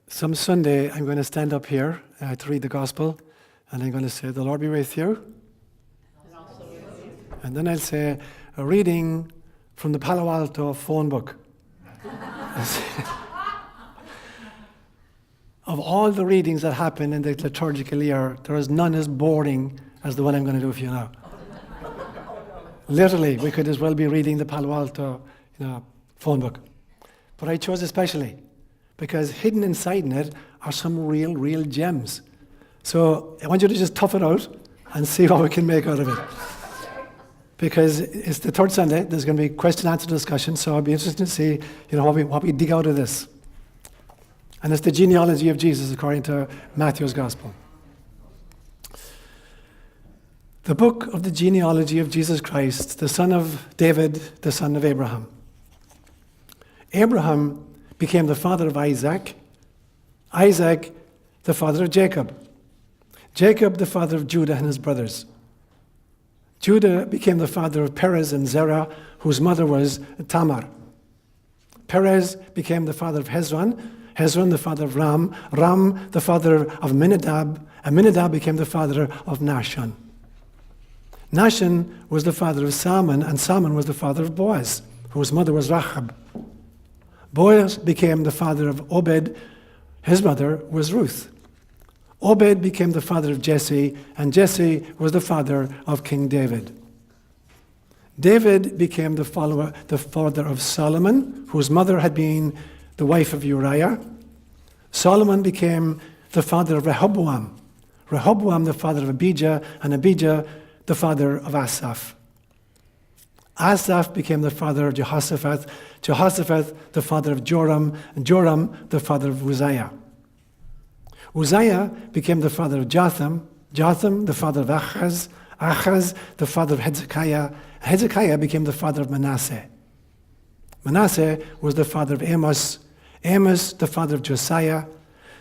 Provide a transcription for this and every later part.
Some Sunday, I'm going to stand up here to read the gospel, and I'm going to say, "The Lord be with you." And then I'll say, a reading from the Palo Alto phone book. Of all the readings that happen in the liturgical year, there is none as boring as the one I'm going to do for you now. Literally, we could as well be reading the Palo Alto phone book. But I chose especially because hidden inside it are some real gems. So I want you to just tough it out and see what we can make out of it. Because it's the third Sunday, there's going to be question-answer discussion, so I'll be interested to see what we dig out of this. And it's the genealogy of Jesus according to Matthew's Gospel. The book of the genealogy of Jesus Christ, the son of David, the son of Abraham. Abraham became the father of Isaac. Isaac, the father of Jacob. Jacob, the father of Judah and his brothers. Judah became the father of Perez and Zerah, whose mother was Tamar. Perez became the father of Hezron. Hezron, the father of Ram. Ram, the father of Aminadab. Aminadab became the father of Nahshon. Nahshon was the father of Salmon, and Salmon was the father of Boaz, whose mother was Rahab. Boaz became the father of Obed. His mother was Ruth. Obed became the father of Jesse, and Jesse was the father of King David. David became the father of Solomon, whose mother had been the wife of Uriah. Solomon became the father of Rehoboam. Rehoboam, the father of Abijah, and Abijah, the father of Asaph. Asaph became the father of Jehoshaphat. Jehoshaphat, the father of Joram, and Joram, the father of Uzziah. Uzziah became the father of Jotham. Jotham, the father of Achaz. Achaz, the father of Hezekiah. Hezekiah became the father of Manasseh. Manasseh was the father of Amos. Amos, the father of Josiah.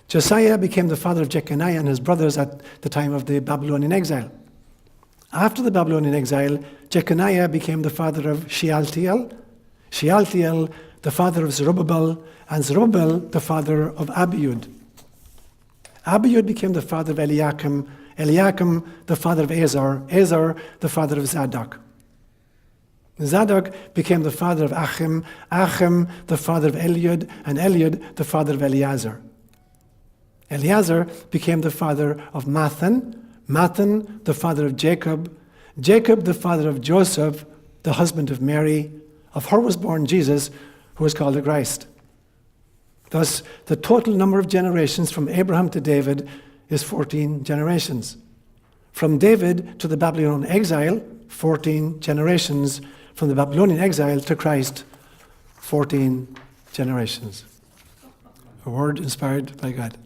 Josiah became the father of Jeconiah and his brothers at the time of the Babylonian exile. After the Babylonian exile, Jeconiah became the father of Shealtiel. Shealtiel, the father of Zerubbabel, and Zerubbabel, the father of Abiud. Abiud became the father of Eliakim. Eliakim, the father of Azar. Azar, the father of Zadok. Zadok became the father of Achim. Achim, the father of Eliud, and Eliud, the father of Eleazar. Eleazar became the father of Mathan. Mathan, the father of Jacob. Jacob, the father of Joseph, the husband of Mary. Of her was born Jesus, who was called the Christ. Thus, the total number of generations from Abraham to David is 14 generations. From David to the Babylonian exile, 14 generations. From the Babylonian exile to Christ, 14 generations. A word inspired by God.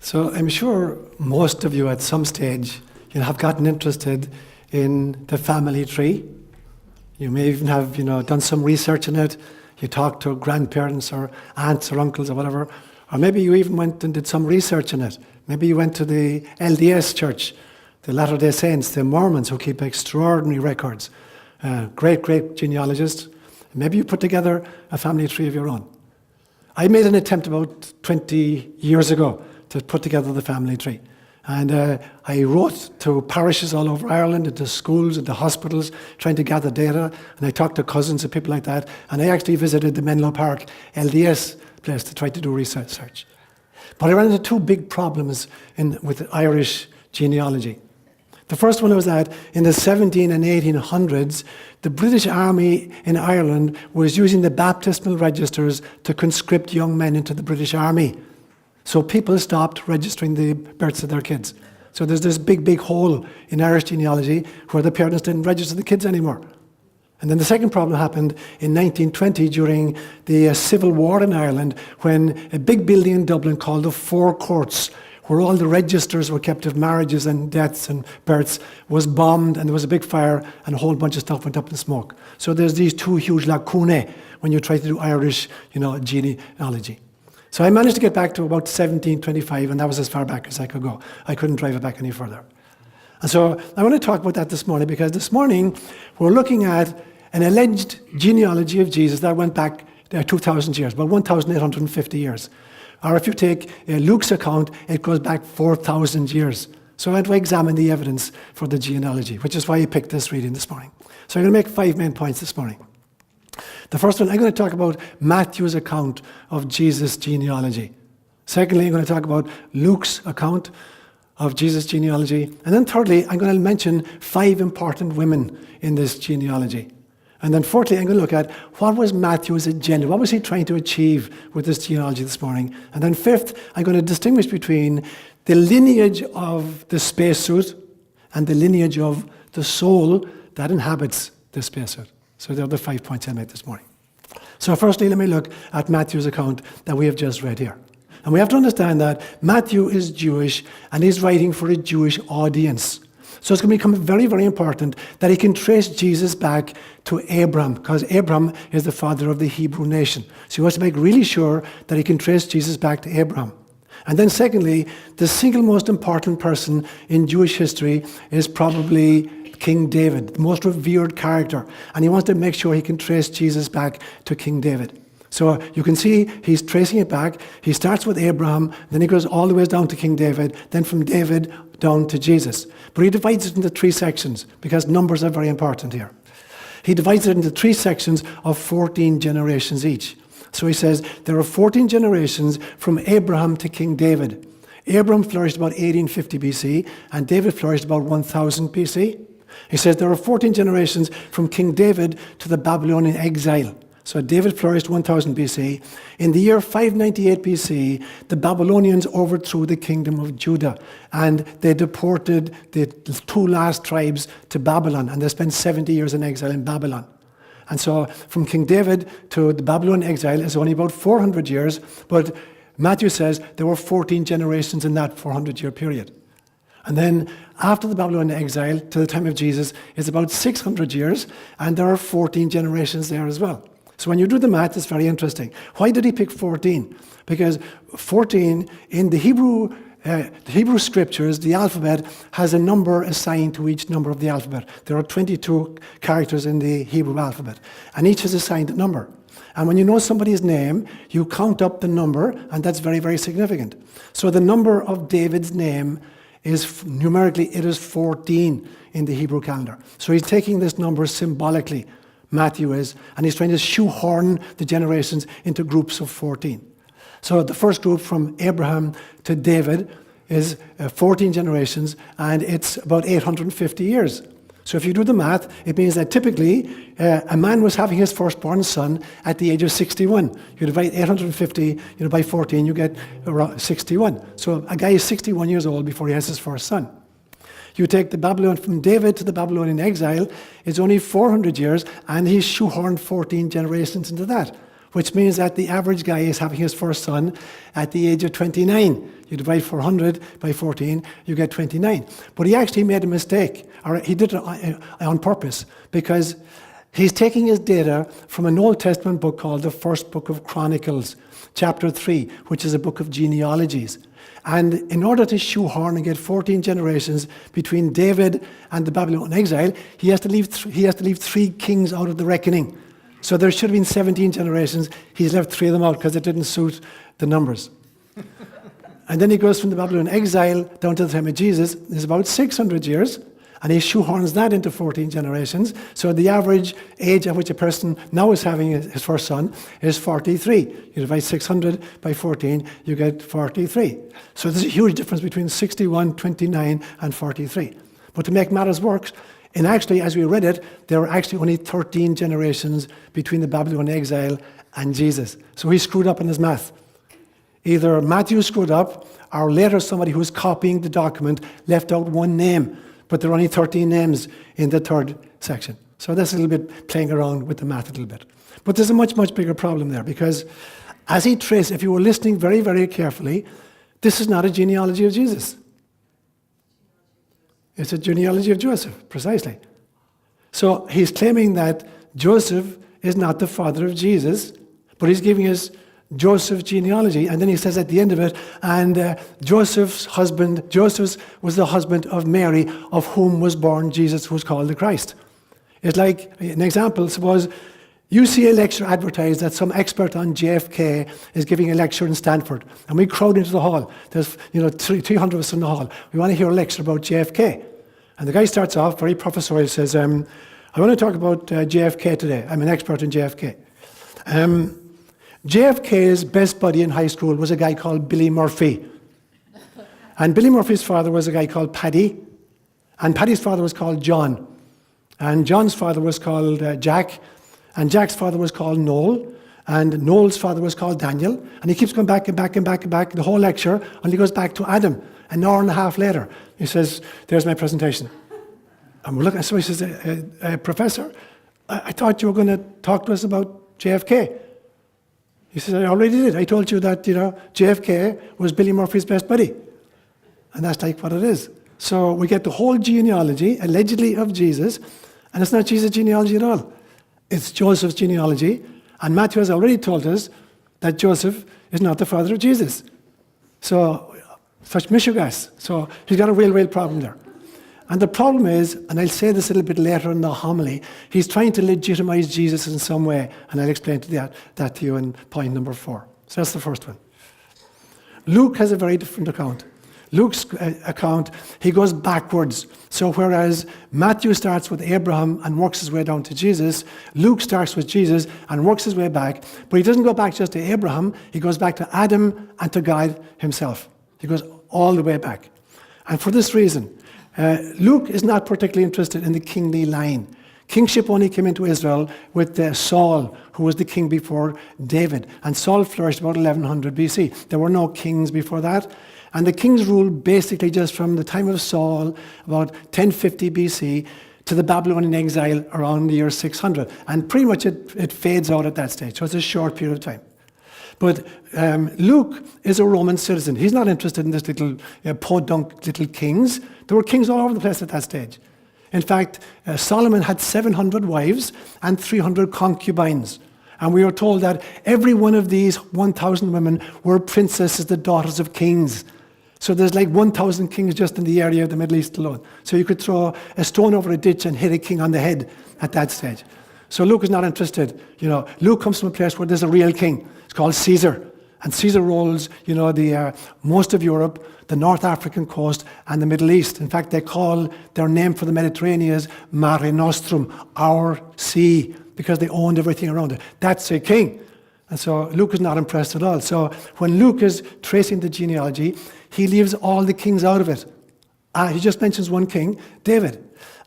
So I'm sure most of you at some stage have gotten interested in the family tree. You may even have done some research on it. You talked to grandparents or aunts or uncles or whatever. Or maybe you even went and did some research on it. Maybe you went to the LDS church, the Latter-day Saints, the Mormons, who keep extraordinary records. Great genealogists. Maybe you put together a family tree of your own. I made an attempt about 20 years ago to put together the family tree. And I wrote to parishes all over Ireland, into schools, into hospitals, trying to gather data. And I talked to cousins and people like that. And I actually visited the Menlo Park LDS place to try to do research. But I ran into two big problems with Irish genealogy. The first one was that in the 17 and 1800s, the British Army in Ireland was using the baptismal registers to conscript young men into the British Army. So people stopped registering the births of their kids. So there's this big hole in Irish genealogy where the parents didn't register the kids anymore. And then the second problem happened in 1920 during the Civil War in Ireland, when a big building in Dublin called the Four Courts, where all the registers were kept of marriages and deaths and births, was bombed, and there was a big fire and a whole bunch of stuff went up in smoke. So there's these two huge lacunae when you try to do Irish genealogy. So I managed to get back to about 1725, and that was as far back as I could go. I couldn't drive it back any further. And so I want to talk about that this morning, because this morning we're looking at an alleged genealogy of Jesus that went back 2,000 years, about 1,850 years. Or if you take Luke's account, it goes back 4,000 years. So I had to examine the evidence for the genealogy, which is why I picked this reading this morning. So I'm going to make 5 main points this morning. The first one, I'm going to talk about Matthew's account of Jesus' genealogy. Secondly, I'm going to talk about Luke's account of Jesus' genealogy. And then thirdly, I'm going to mention 5 important women in this genealogy. And then fourthly, I'm going to look at what was Matthew's agenda. What was he trying to achieve with this genealogy this morning? And then fifth, I'm going to distinguish between the lineage of the spacesuit and the lineage of the soul that inhabits the spacesuit. So there are the 5 points I made this morning. So firstly, let me look at Matthew's account that we have just read here. And we have to understand that Matthew is Jewish and he's writing for a Jewish audience. So it's going to become very, very important that he can trace Jesus back to Abram, because Abram is the father of the Hebrew nation. So he wants to make really sure that he can trace Jesus back to Abram. And then secondly, the single most important person in Jewish history is probably King David, the most revered character. And he wants to make sure he can trace Jesus back to King David. So you can see he's tracing it back. He starts with Abraham, then he goes all the way down to King David, then from David down to Jesus. But he divides it into 3 sections because numbers are very important here. He divides it into 3 sections of 14 generations each. So he says there are 14 generations from Abraham to King David. Abraham flourished about 1850 BC and David flourished about 1000 BC. He says there are 14 generations from King David to the Babylonian exile. So David flourished 1000 BC. In the year 598 BC, the Babylonians overthrew the kingdom of Judah and they deported the 2 last tribes to Babylon, and they spent 70 years in exile in Babylon. And so from King David to the Babylonian exile is only about 400 years, but Matthew says there were 14 generations in that 400-year period. And then after the Babylonian exile to the time of Jesus is about 600 years, and there are 14 generations there as well. So when you do the math, it's very interesting. Why did he pick 14? Because 14 in the Hebrew scriptures, the alphabet has a number assigned to each number of the alphabet. There are 22 characters in the Hebrew alphabet, and each is assigned a number. And when you know somebody's name, you count up the number, and that's very, very significant. So the number of David's name is numerically, it is 14 in the Hebrew calendar. So he's taking this number symbolically, Matthew is, and he's trying to shoehorn the generations into groups of 14. So the first group from Abraham to David is 14 generations, and it's about 850 years. So if you do the math, it means that typically a man was having his firstborn son at the age of 61. You divide 850 by 14, you get around 61. So a guy is 61 years old before he has his first son. You take the Babylon from David to the Babylonian exile, it's only 400 years, and he's shoehorned 14 generations into that, which means that the average guy is having his first son at the age of 29. You divide 400 by 14, you get 29. But he actually made a mistake, or he did it on purpose, because he's taking his data from an Old Testament book called the First Book of Chronicles, chapter 3, which is a book of genealogies. And in order to shoehorn and get 14 generations between David and the Babylonian exile, he has to leave 3 kings out of the reckoning. So there should have been 17 generations. He's left 3 of them out because it didn't suit the numbers. And then he goes from the Babylonian exile down to the time of Jesus. There's about 600 years, and he shoehorns that into 14 generations. So the average age at which a person now is having his first son is 43. You divide 600 by 14, you get 43. So there's a huge difference between 61, 29, and 43. But to make matters worse, and actually, as we read it, there were actually only 13 generations between the Babylonian exile and Jesus. So he screwed up in his math. Either Matthew screwed up, or later somebody who was copying the document left out one name, but there are only 13 names in the third section. So that's a little bit playing around with the math a little bit. But there's a much, much bigger problem there, because as he traced, if you were listening very, very carefully, this is not a genealogy of Jesus. It's a genealogy of Joseph, precisely. So he's claiming that Joseph is not the father of Jesus, but he's giving us Joseph's genealogy. And then he says at the end of it, and Joseph was the husband of Mary, of whom was born Jesus, who was called the Christ. It's like, an example, suppose you see a lecture advertised that some expert on JFK is giving a lecture in Stanford, and we crowd into the hall. There's 300 of us in the hall. We want to hear a lecture about JFK. And the guy starts off very professorial, says, I want to talk about JFK today. I'm an expert in JFK. JFK's best buddy in high school was a guy called Billy Murphy. And Billy Murphy's father was a guy called Paddy. And Paddy's father was called John. And John's father was called Jack. And Jack's father was called Noel. And Noel's father was called Daniel. And he keeps going back and back and back and back the whole lecture until he goes back to Adam. An hour and a half later, he says, there's my presentation. And we're looking at somebody says, Professor, I thought you were going to talk to us about JFK. He says, I already did. I told you that, JFK was Billy Murphy's best buddy. And that's like what it is. So we get the whole genealogy, allegedly of Jesus, and it's not Jesus' genealogy at all. It's Joseph's genealogy. And Matthew has already told us that Joseph is not the father of Jesus. So, such mishegas. So he's got a real problem there. And the problem is, and I'll say this a little bit later in the homily, he's trying to legitimize Jesus in some way, and I'll explain that to you in point number 4. So that's the first one. Luke has a very different account. Luke's account, he goes backwards. So whereas Matthew starts with Abraham and works his way down to Jesus, Luke starts with Jesus and works his way back. But he doesn't go back just to Abraham, he goes back to Adam and to God himself. He goes all the way back. And for this reason, Luke is not particularly interested in the kingly line. Kingship only came into Israel with Saul, who was the king before David. And Saul flourished about 1100 BC. There were no kings before that. And the kings ruled basically just from the time of Saul, about 1050 BC, to the Babylonian exile around the year 600. And pretty much it fades out at that stage. So it's a short period of time. But Luke is a Roman citizen. He's not interested in this little podunk little kings. There were kings all over the place at that stage. In fact, Solomon had 700 wives and 300 concubines. And we are told that every one of these 1,000 women were princesses, the daughters of kings. So there's like 1,000 kings just in the area of the Middle East alone. So you could throw a stone over a ditch and hit a king on the head at that stage. So Luke is not interested. Luke comes from a place where there's a real king. It's called Caesar. And Caesar rules, the most of Europe, the North African coast, and the Middle East. In fact, they call their name for the Mediterranean as Mare Nostrum, our sea, because they owned everything around it. That's a king. And so Luke is not impressed at all. So when Luke is tracing the genealogy, he leaves all the kings out of it. He just mentions one king, David.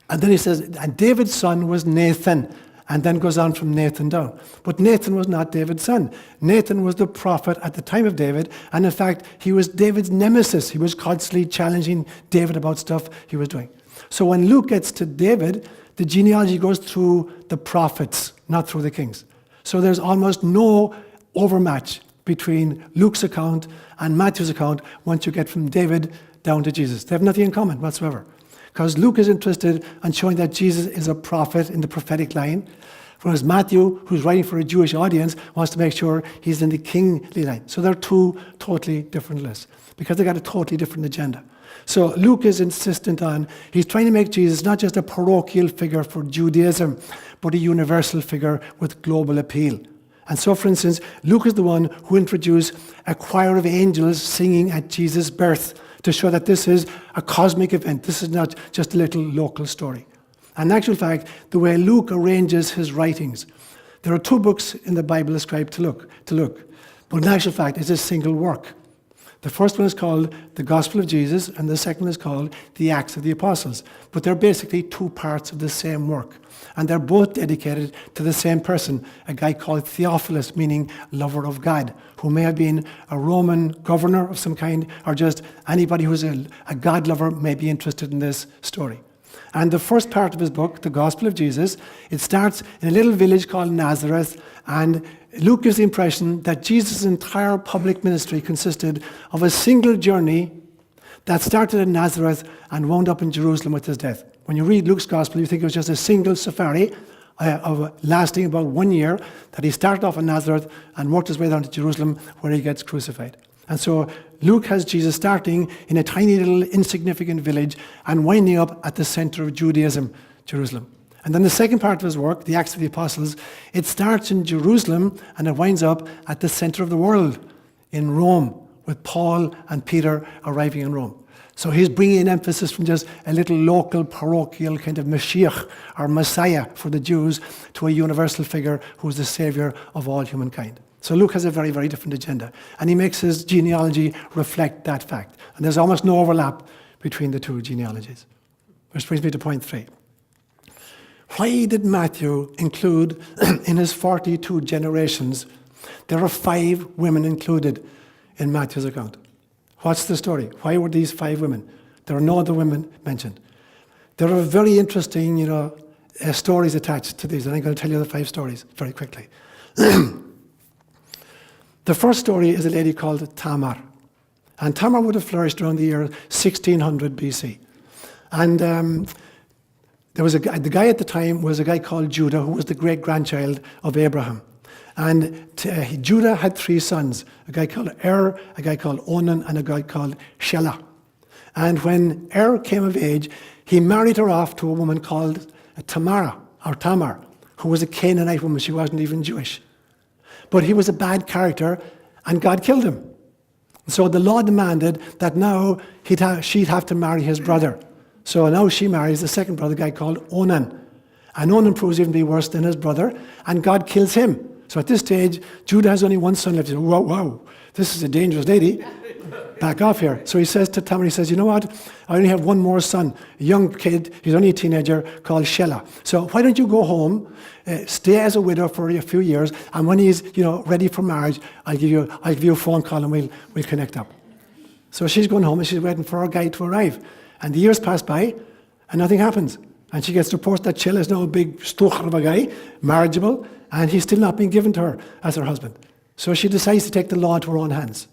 And then he says, and David's son was Nathan. And then goes on from Nathan down. But Nathan was not David's son. Nathan was the prophet at the time of David. And in fact, he was David's nemesis. He was constantly challenging David about stuff he was doing. So when Luke gets to David, the genealogy goes through the prophets, not through the kings. So there's almost no overmatch between Luke's account and Matthew's account once you get from David down to Jesus. They have nothing in common whatsoever. Because Luke is interested in showing that Jesus is a prophet in the prophetic line, whereas Matthew, who's writing for a Jewish audience, wants to make sure he's in the kingly line. So they're two totally different lists, because they've got a totally different agenda. So Luke is insistent on, he's trying to make Jesus not just a parochial figure for Judaism, but a universal figure with global appeal. And so, for instance, Luke is the one who introduced a choir of angels singing at Jesus' birth, to show that this is a cosmic event. This is not just a little local story. And in actual fact, the way Luke arranges his writings, there are 2 books in the Bible ascribed to Luke. But in actual fact, it's a single work. The first one is called the Gospel of Jesus, and the second one is called the Acts of the Apostles. But they're basically 2 parts of the same work. And they're both dedicated to the same person, a guy called Theophilus, meaning lover of God, who may have been a Roman governor of some kind, or just anybody who's a God lover may be interested in this story. And the first part of his book, the Gospel of Jesus, it starts in a little village called Nazareth, and Luke gives the impression that Jesus' entire public ministry consisted of a single journey that started in Nazareth and wound up in Jerusalem with his death. When you read Luke's Gospel, you think it was just a single safari lasting about 1 year, that he started off in Nazareth and worked his way down to Jerusalem where he gets crucified. And so Luke has Jesus starting in a tiny little insignificant village and winding up at the center of Judaism, Jerusalem. And then the second part of his work, the Acts of the Apostles, it starts in Jerusalem and it winds up at the center of the world, in Rome, with Paul and Peter arriving in Rome. So he's bringing an emphasis from just a little local, parochial kind of Mashiach or Messiah for the Jews to a universal figure who's the savior of all humankind. So Luke has a very, very different agenda. And he makes his genealogy reflect that fact. And there's almost no overlap between the two genealogies. Which brings me to point 3. Why did Matthew include in his 42 generations, there are 5 women included in Matthew's account? What's the story? Why were these 5 women? There are no other women mentioned. There are very interesting, stories attached to these, and I'm going to tell you the 5 stories very quickly. The first story is a lady called Tamar. And Tamar would have flourished around the year 1600 BC. And there was the guy at the time was a guy called Judah, who was the great-grandchild of Abraham. And Judah had 3 sons, a guy called Er, a guy called Onan, and a guy called Shelah. And when Er came of age, he married her off to a woman called Tamar, who was a Canaanite woman. She wasn't even Jewish. But he was a bad character, and God killed him. So the law demanded that now she'd have to marry his brother. So now she marries the second brother, a guy called Onan. And Onan proves even to be worse than his brother, and God kills him. So at this stage, Judah has only one son left. He says, whoa, this is a dangerous lady. Back off here. So he says to Tamar, he says, you know what? I only have one more son, a young kid, he's only a teenager, called Shelah. So why don't you go home, stay as a widow for a few years, and when he's ready for marriage, I'll give you a phone call and we'll connect up. So she's going home and she's waiting for her guy to arrive. And the years pass by and nothing happens. And she gets reports that Shelah is now a big stocher of a guy, marriageable, and he's still not being given to her as her husband. So she decides to take the law into her own hands.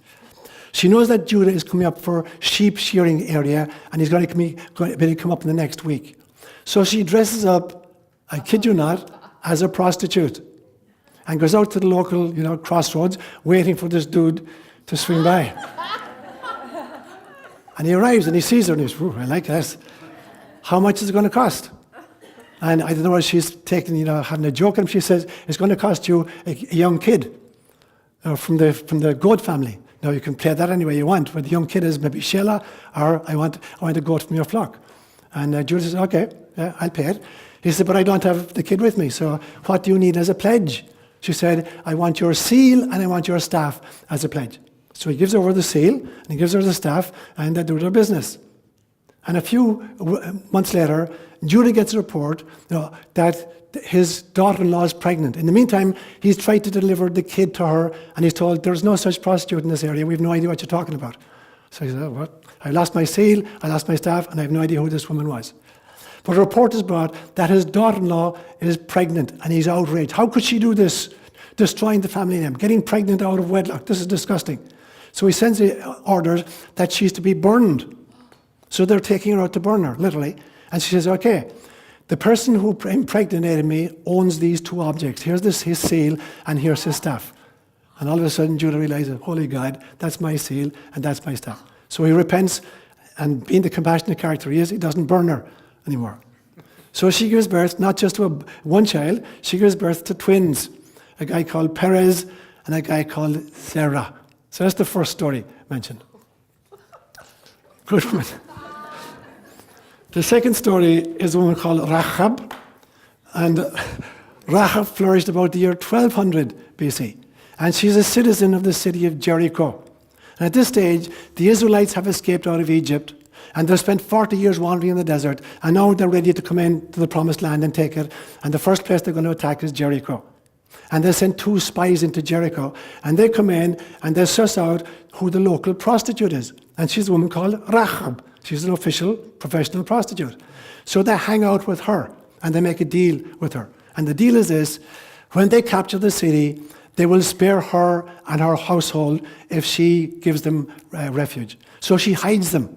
She knows that Judah is coming up for sheep shearing area, and he's going to come up in the next week. So she dresses up, I kid you not, as a prostitute, and goes out to the local, crossroads, waiting for this dude to swing by. And he arrives and he sees her and he's, I like this. How much is it going to cost? And I don't know what she's taking, having a joke, and she says, it's going to cost you a young kid from the goat family. Now you can play that any way you want, but the young kid is maybe Shelah, or I want a goat from your flock. And Judah says, okay, yeah, I'll pay it. He said, but I don't have the kid with me, so what do you need as a pledge? She said, I want your seal and I want your staff as a pledge. So he gives over the seal and he gives her the staff, and they do their business. And a few months later, Judah gets a report that his daughter-in-law is pregnant. In the meantime, he's tried to deliver the kid to her, and he's told, there's no such prostitute in this area. We have no idea what you're talking about. So he said, what? I lost my seal, I lost my staff, and I have no idea who this woman was. But a report is brought that his daughter-in-law is pregnant, and he's outraged. How could she do this? Destroying the family name, getting pregnant out of wedlock. This is disgusting. So he sends orders that she's to be burned. So they're taking her out to burn her, literally. And she says, okay, the person who impregnated me owns these 2 objects. Here's his seal, and here's his staff. And all of a sudden, Judah realizes, holy God, that's my seal, and that's my staff. So he repents, and being the compassionate character he is, he doesn't burn her anymore. So she gives birth, not just to one child, she gives birth to twins, a guy called Perez and a guy called Zerah. So that's the first story mentioned. Good woman. The second story is a woman called Rahab, and Rahab flourished about the year 1200 BC, and she's a citizen of the city of Jericho. And at this stage, the Israelites have escaped out of Egypt, and they've spent 40 years wandering in the desert, and now they're ready to come into the promised land and take it, and the first place they're going to attack is Jericho. And they sent 2 spies into Jericho, and they come in and they suss out who the local prostitute is. And she's a woman called Rahab. She's an official, professional prostitute. So they hang out with her, and they make a deal with her. And the deal is this: when they capture the city, they will spare her and her household if she gives them refuge. So she hides them.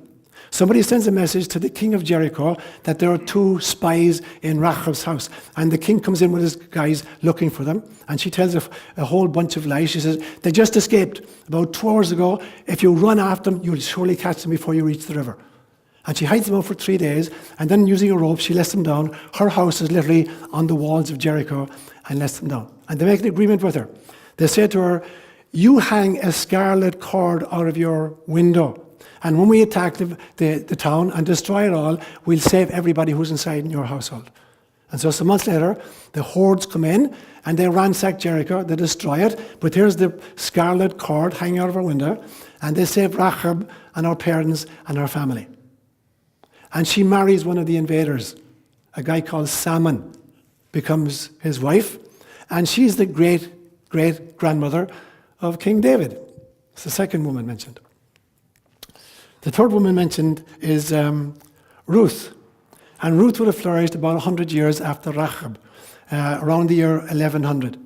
Somebody sends a message to the king of Jericho that there are 2 spies in Rahab's house. And the king comes in with his guys looking for them. And she tells a whole bunch of lies. She says, they just escaped about 2 hours ago. If you run after them, you'll surely catch them before you reach the river. And she hides them out for 3 days, and then using a rope, she lets them down. Her house is literally on the walls of Jericho, and lets them down. And they make an agreement with her. They say to her, you hang a scarlet cord out of your window, and when we attack the town and destroy it all, we'll save everybody who's inside in your household. And so some months later, the hordes come in, and they ransack Jericho, they destroy it, but here's the scarlet cord hanging out of our window, and they save Rahab and our parents and our family. And she marries one of the invaders, a guy called Salmon, becomes his wife, and she's the great-great-grandmother of King David. It's the second woman mentioned. The third woman mentioned is Ruth. And Ruth would have flourished about 100 years after Rahab, around the year 1100.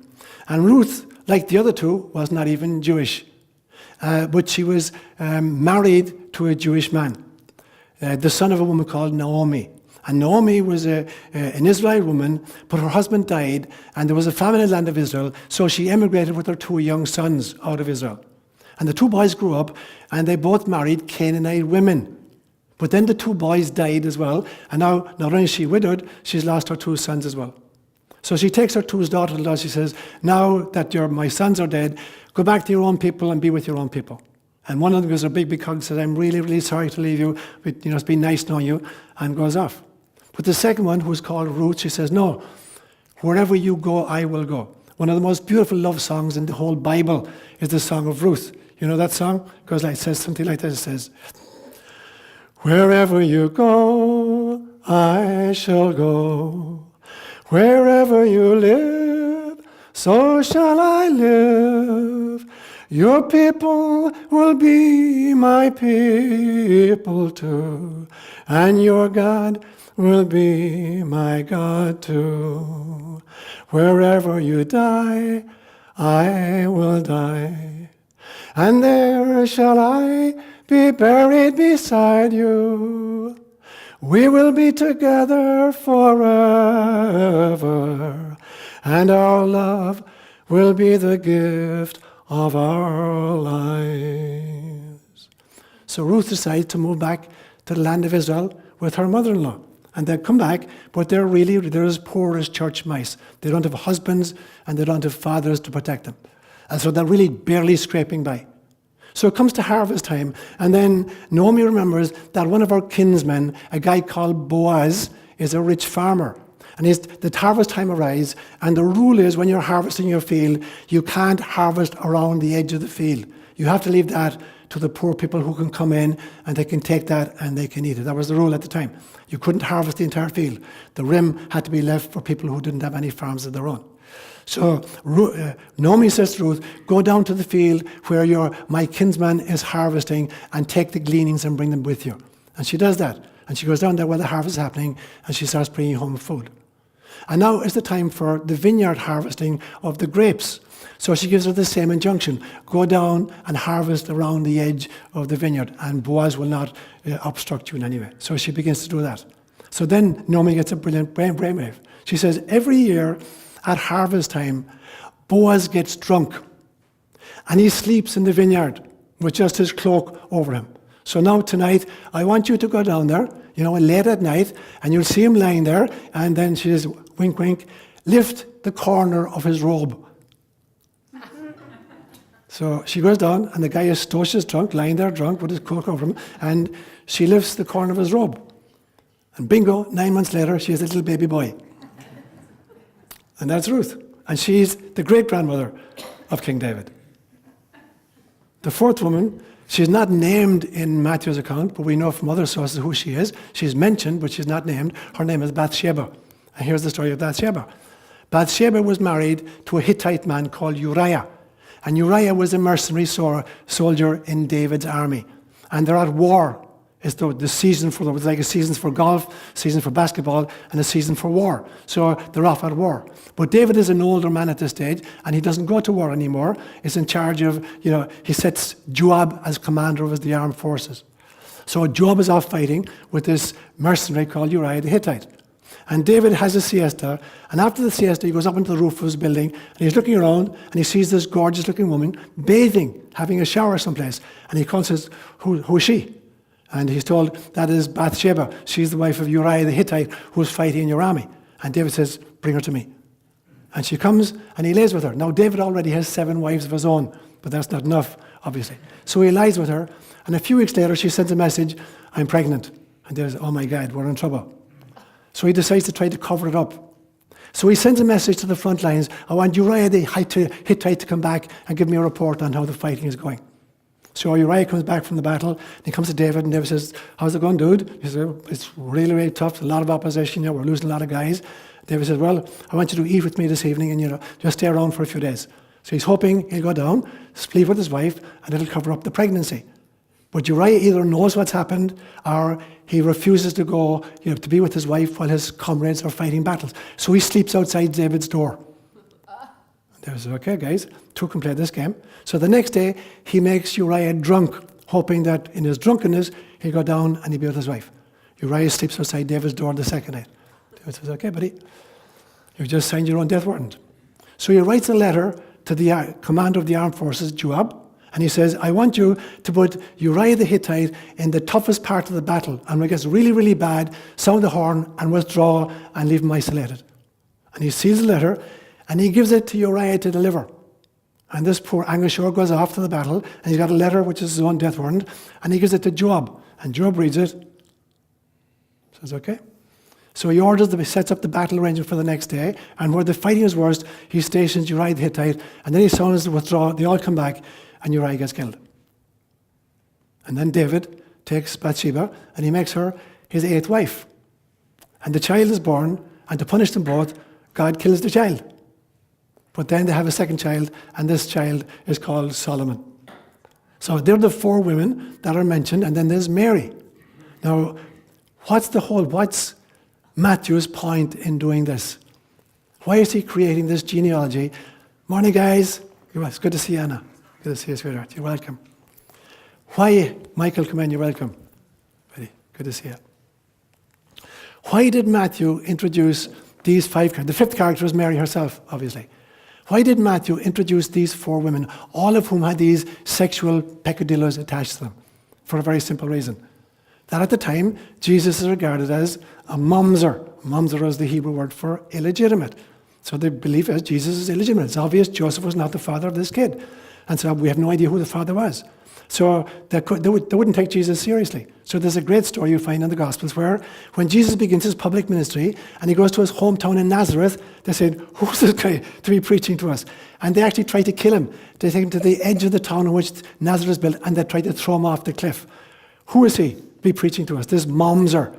And Ruth, like the other two, was not even Jewish. But she was married to a Jewish man, the son of a woman called Naomi. And Naomi was an Israelite woman, but her husband died, and there was a famine in the land of Israel, so she emigrated with her 2 young sons out of Israel. And the 2 boys grew up, and they both married Canaanite women. But then the 2 boys died as well, and now not only is she widowed, she's lost her 2 sons as well. So she takes her 2 daughters-in-law, she says, now that my sons are dead, go back to your own people and be with your own people. And one of them gives her a big hug and says, I'm really, really sorry to leave you, but it's been nice knowing you, and goes off. But the second one, who's called Ruth, she says, no, wherever you go, I will go. One of the most beautiful love songs in the whole Bible is the song of Ruth. You know that song? Because it says something like this. It says, wherever you go, I shall go. Wherever you live, so shall I live. Your people will be my people too, and your God will be my God too. Wherever you die, I will die, and there shall I be buried beside you. We will be together forever, and our love will be the gift of our lives. So Ruth decides to move back to the land of Israel with her mother-in-law. And they come back, but they're as poor as church mice. They don't have husbands, and they don't have fathers to protect them. And so they're really barely scraping by. So it comes to harvest time, and then Naomi remembers that one of her kinsmen, a guy called Boaz, is a rich farmer. And the harvest time arrives, and the rule is when you're harvesting your field, you can't harvest around the edge of the field. You have to leave that to the poor people who can come in, and they can take that and they can eat it. That was the rule at the time. You couldn't harvest the entire field. The rim had to be left for people who didn't have any farms of their own. So Naomi says to Ruth, go down to the field where my kinsman is harvesting and take the gleanings and bring them with you. And she does that. And she goes down there where the harvest is happening, and she starts bringing home food. And now is the time for the vineyard harvesting of the grapes. So she gives her the same injunction. Go down and harvest around the edge of the vineyard, and Boaz will not obstruct you in any way. So she begins to do that. So then Naomi gets a brilliant brainwave. She says, every year at harvest time, Boaz gets drunk, and he sleeps in the vineyard with just his cloak over him. So now tonight, I want you to go down there, late at night, and you'll see him lying there, and then she says, wink, wink, lift the corner of his robe. So she goes down, and the guy is stocious drunk, lying there drunk with his cloak over him, and she lifts the corner of his robe. And bingo, 9 months later, she has a little baby boy. And that's Ruth. And she's the great-grandmother of King David. The fourth woman, she's not named in Matthew's account, but we know from other sources who she is. She's mentioned, but she's not named. Her name is Bathsheba. And here's the story of Bathsheba. Bathsheba was married to a Hittite man called Uriah. And Uriah was a mercenary soldier in David's army. And they're at war. It's the season it's like a season for golf, season for basketball, and a season for war. So they're off at war. But David is an older man at this stage, and he doesn't go to war anymore. He's in charge of, he sets Joab as commander of the armed forces. So Joab is off fighting with this mercenary called Uriah the Hittite. And David has a siesta, and after the siesta, he goes up into the roof of his building, and he's looking around, and he sees this gorgeous-looking woman bathing, having a shower someplace. And he calls, says, who is she? And he's told that is Bathsheba. She's the wife of Uriah the Hittite who's fighting in your army. And David says, bring her to me. And she comes and he lays with her. Now David already has 7 wives of his own, but that's not enough, obviously. So he lies with her, and a few weeks later she sends a message, I'm pregnant. And David says, oh my God, we're in trouble. So he decides to try to cover it up. So he sends a message to the front lines, I want Uriah the Hittite to come back and give me a report on how the fighting is going. So Uriah comes back from the battle, and he comes to David, and David says, how's it going, dude? He says, it's really, really tough, a lot of opposition, we're losing a lot of guys. David says, well, I want you to eat with me this evening, and just stay around for a few days. So he's hoping he'll go down, sleep with his wife, and it'll cover up the pregnancy. But Uriah either knows what's happened, or he refuses to go to be with his wife while his comrades are fighting battles. So he sleeps outside David's door. David says, okay, guys, 2 can play this game. So the next day, he makes Uriah drunk, hoping that in his drunkenness, he'll go down and he'll be with his wife. Uriah sleeps outside David's door the second night. David says, okay, buddy, you've just signed your own death warrant. So he writes a letter to the commander of the armed forces, Joab, and he says, I want you to put Uriah the Hittite in the toughest part of the battle, and when it gets really, really bad, sound the horn and withdraw and leave him isolated. And he seals the letter, and he gives it to Uriah to deliver. And this poor Anglishore goes off to the battle, and he's got a letter, which is his own death warrant, and he gives it to Joab. And Joab reads it, says, okay. So he sets up the battle arrangement for the next day, and where the fighting is worst, he stations Uriah the Hittite, and then he sounds the withdrawal, they all come back, and Uriah gets killed. And then David takes Bathsheba, and he makes her his 8th wife. And the child is born, and to punish them both, God kills the child. But then they have a second child, and this child is called Solomon. So they're the 4 women that are mentioned, and then there's Mary. Now, what's Matthew's point in doing this? Why is he creating this genealogy? Morning, guys. It's good to see you, Anna. Good to see you, sweetheart. You're welcome. Why, Michael, come in, you're welcome. Very good to see you. Why did Matthew introduce these 5 characters? The 5th character is Mary herself, obviously. Why did Matthew introduce these 4 women, all of whom had these sexual peccadillos attached to them? For a very simple reason. That at the time, Jesus is regarded as a mamzer. Mamzer is the Hebrew word for illegitimate. So the belief is Jesus is illegitimate. It's obvious Joseph was not the father of this kid. And so we have no idea who the father was. So they wouldn't take Jesus seriously. So there's a great story you find in the Gospels where when Jesus begins his public ministry and he goes to his hometown in Nazareth, they said, who's this guy to be preaching to us? And they actually try to kill him. They take him to the edge of the town in which Nazareth is built and they try to throw him off the cliff. Who is he to be preaching to us? This mamzer.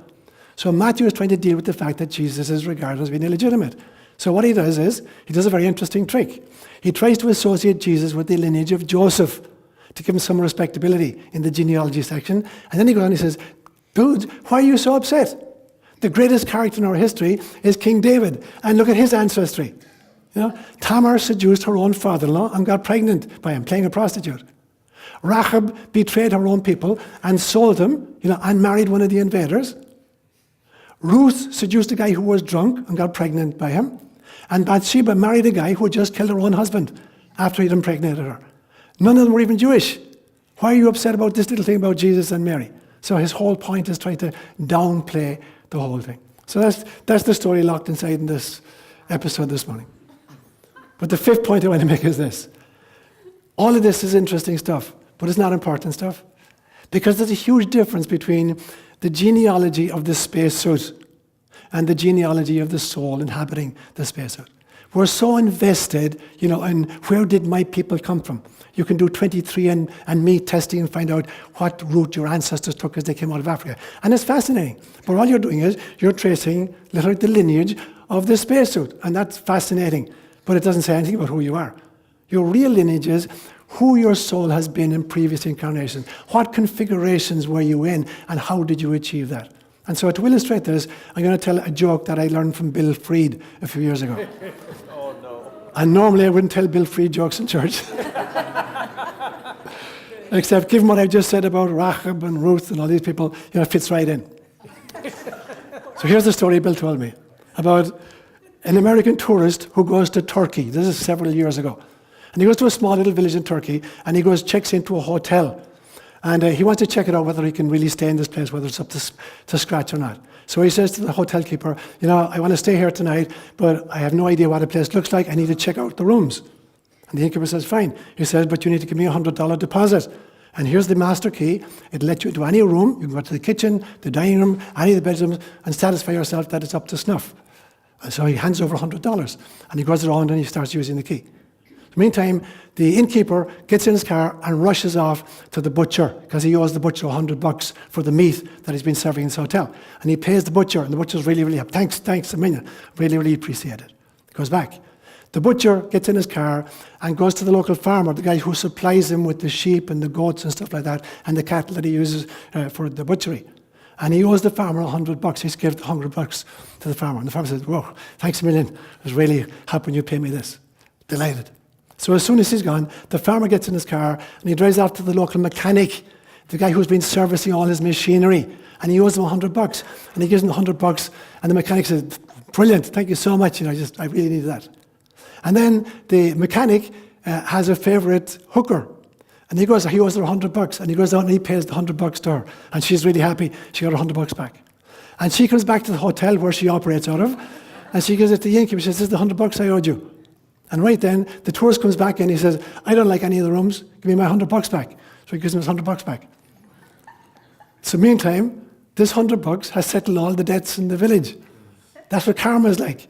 So Matthew is trying to deal with the fact that Jesus is regarded as being illegitimate. So what he does is, he does a very interesting trick. He tries to associate Jesus with the lineage of Joseph, to give him some respectability in the genealogy section. And then he goes on and he says, dude, why are you so upset? The greatest character in our history is King David. And look at his ancestry. Tamar seduced her own father-in-law and got pregnant by him, playing a prostitute. Rahab betrayed her own people and sold them, and married one of the invaders. Ruth seduced a guy who was drunk and got pregnant by him. And Bathsheba married a guy who had just killed her own husband after he'd impregnated her. None of them were even Jewish. Why are you upset about this little thing about Jesus and Mary? So his whole point is trying to downplay the whole thing. So that's the story locked inside in this episode this morning. But the 5th point I want to make is this. All of this is interesting stuff, but it's not important stuff. Because there's a huge difference between the genealogy of the spacesuit and the genealogy of the soul inhabiting the spacesuit. We're so invested, in where did my people come from? You can do 23andMe testing and find out what route your ancestors took as they came out of Africa. And it's fascinating. But all you're doing is you're tracing literally the lineage of the spacesuit. And that's fascinating. But it doesn't say anything about who you are. Your real lineage is who your soul has been in previous incarnations. What configurations were you in and how did you achieve that? And so to illustrate this, I'm going to tell a joke that I learned from Bill Fried a few years ago. Oh, no. And normally I wouldn't tell Bill Fried jokes in church. Except given what I just said about Rahab and Ruth and all these people, it fits right in. So here's the story Bill told me about an American tourist who goes to Turkey. This is several years ago. And he goes to a small little village in Turkey, and he checks into a hotel. And he wants to check it out whether he can really stay in this place, whether it's up to scratch or not. So he says to the hotel keeper, I want to stay here tonight, but I have no idea what the place looks like. I need to check out the rooms. And the innkeeper says, fine. He says, but you need to give me $100 deposit. And here's the master key. It'll let you into any room. You can go to the kitchen, the dining room, any of the bedrooms, and satisfy yourself that it's up to snuff. And so he hands over $100. And he goes around and he starts using the key. Meantime, the innkeeper gets in his car and rushes off to the butcher because he owes the butcher $100 for the meat that he's been serving in his hotel. And he pays the butcher, and the butcher's really, really happy. Thanks a million. Really, really appreciate it. He goes back. The butcher gets in his car and goes to the local farmer, the guy who supplies him with the sheep and the goats and stuff like that, and the cattle that he uses for the butchery. And he owes the farmer $100. He's given $100 to the farmer. And the farmer says, whoa, thanks a million. I was really happy when you paid me this. Delighted. So as soon as he's gone, the farmer gets in his car and he drives out to the local mechanic, the guy who's been servicing all his machinery, and he owes him $100. And he gives him $100, and the mechanic says, brilliant, thank you so much. I really need that. And then the mechanic has a favorite hooker, and he owes her $100, and he goes out and he pays the $100 to her, and she's really happy. She got her $100 back, and she comes back to the hotel where she operates out of, and she goes to the innkeeper. She says, "This is the $100 I owed you." And right then, the tourist comes back and he says, "I don't like any of the rooms. Give me my $100 back." So he gives him his $100 back. So meantime, this $100 has settled all the debts in the village. That's what karma is like.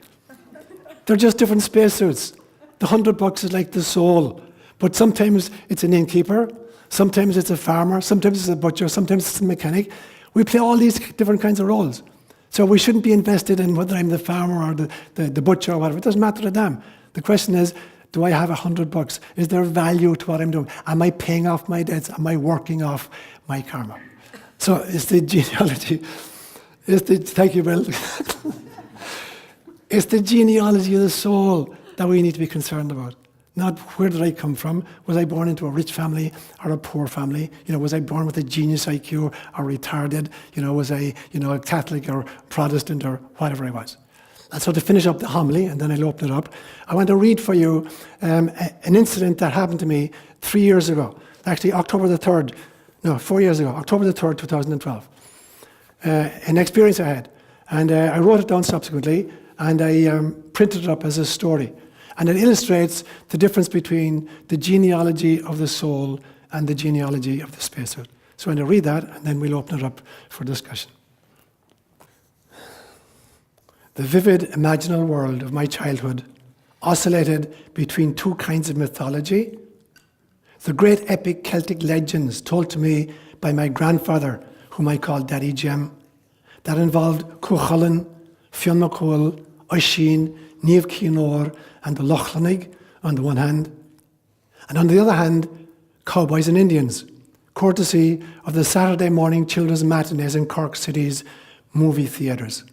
They're just different spacesuits. The $100 is like the soul. But sometimes it's an innkeeper, sometimes it's a farmer, sometimes it's a butcher, sometimes it's a mechanic. We play all these different kinds of roles. So we shouldn't be invested in whether I'm the farmer or the butcher or whatever. It doesn't matter to them. The question is, do I have $100? Is there value to what I'm doing? Am I paying off my debts? Am I working off my karma? So it's the genealogy. Thank you, Bill. It's the genealogy of the soul that we need to be concerned about. Not where did I come from? Was I born into a rich family or a poor family? Was I born with a genius IQ or retarded? Was I, a Catholic or Protestant or whatever I was? And so to finish up the homily, and then I'll open it up, I want to read for you an incident that happened to me 3 years ago. Actually, October the 3rd, 4 years ago, October the 3rd, 2012. An experience I had. And I wrote it down subsequently, and I printed it up as a story. And it illustrates the difference between the genealogy of the soul and the genealogy of the spacesuit. So I'm going to read that, and then we'll open it up for discussion. The vivid imaginal world of my childhood oscillated between two kinds of mythology. The great epic Celtic legends told to me by my grandfather, whom I called Daddy Jim, that involved Cuchulainn, Fionn McCool, Oisin, Niamh Cianór, and the Lochlannig on the one hand, and on the other hand, cowboys and Indians, courtesy of the Saturday morning children's matinees in Cork City's movie theatres.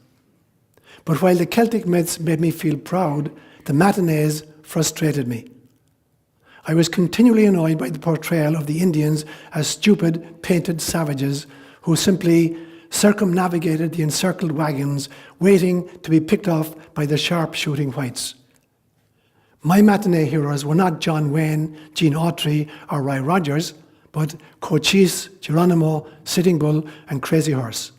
But while the Celtic myths made me feel proud, the matinees frustrated me. I was continually annoyed by the portrayal of the Indians as stupid, painted savages who simply circumnavigated the encircled wagons, waiting to be picked off by the sharp-shooting whites. My matinee heroes were not John Wayne, Gene Autry, or Roy Rogers, but Cochise, Geronimo, Sitting Bull, and Crazy Horse.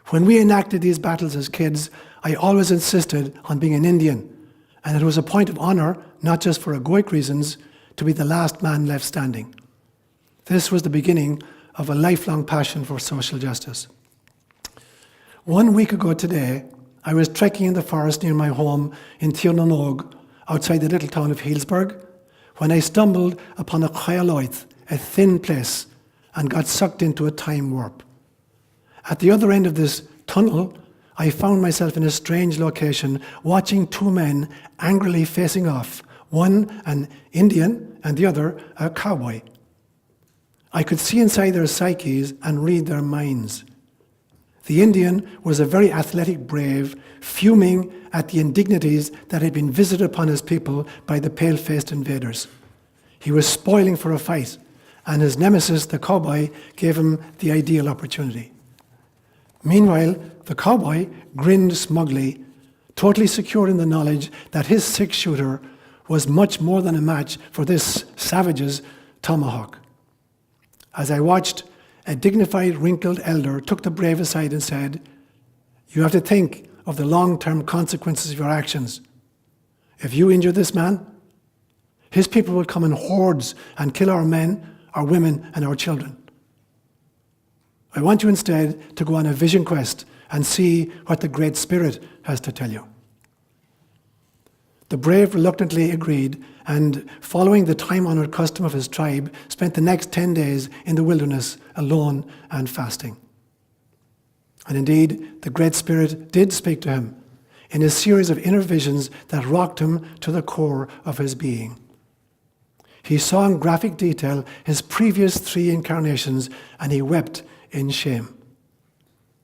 When we enacted these battles as kids, I always insisted on being an Indian, and it was a point of honor, not just for egoic reasons, to be the last man left standing. This was the beginning of a lifelong passion for social justice. 1 week ago today, I was trekking in the forest near my home in Tirnanog, outside the little town of Healdsburg, when I stumbled upon a Chayaloith, a thin place, and got sucked into a time warp. At the other end of this tunnel, I found myself in a strange location, watching two men angrily facing off, one an Indian and the other a cowboy. I could see inside their psyches and read their minds. The Indian was a very athletic brave, fuming at the indignities that had been visited upon his people by the pale-faced invaders. He was spoiling for a fight, and his nemesis, the cowboy, gave him the ideal opportunity. Meanwhile, the cowboy grinned smugly, totally secure in the knowledge that his six-shooter was much more than a match for this savage's tomahawk. As I watched, a dignified, wrinkled elder took the brave aside and said, "You have to think of the long-term consequences of your actions. If you injure this man, his people will come in hordes and kill our men, our women, and our children. I want you instead to go on a vision quest and see what the Great Spirit has to tell you." The brave reluctantly agreed, and following the time-honored custom of his tribe, spent the next 10 days in the wilderness alone and fasting. And indeed, the Great Spirit did speak to him in a series of inner visions that rocked him to the core of his being. He saw in graphic detail his previous 3 incarnations, and he wept in shame.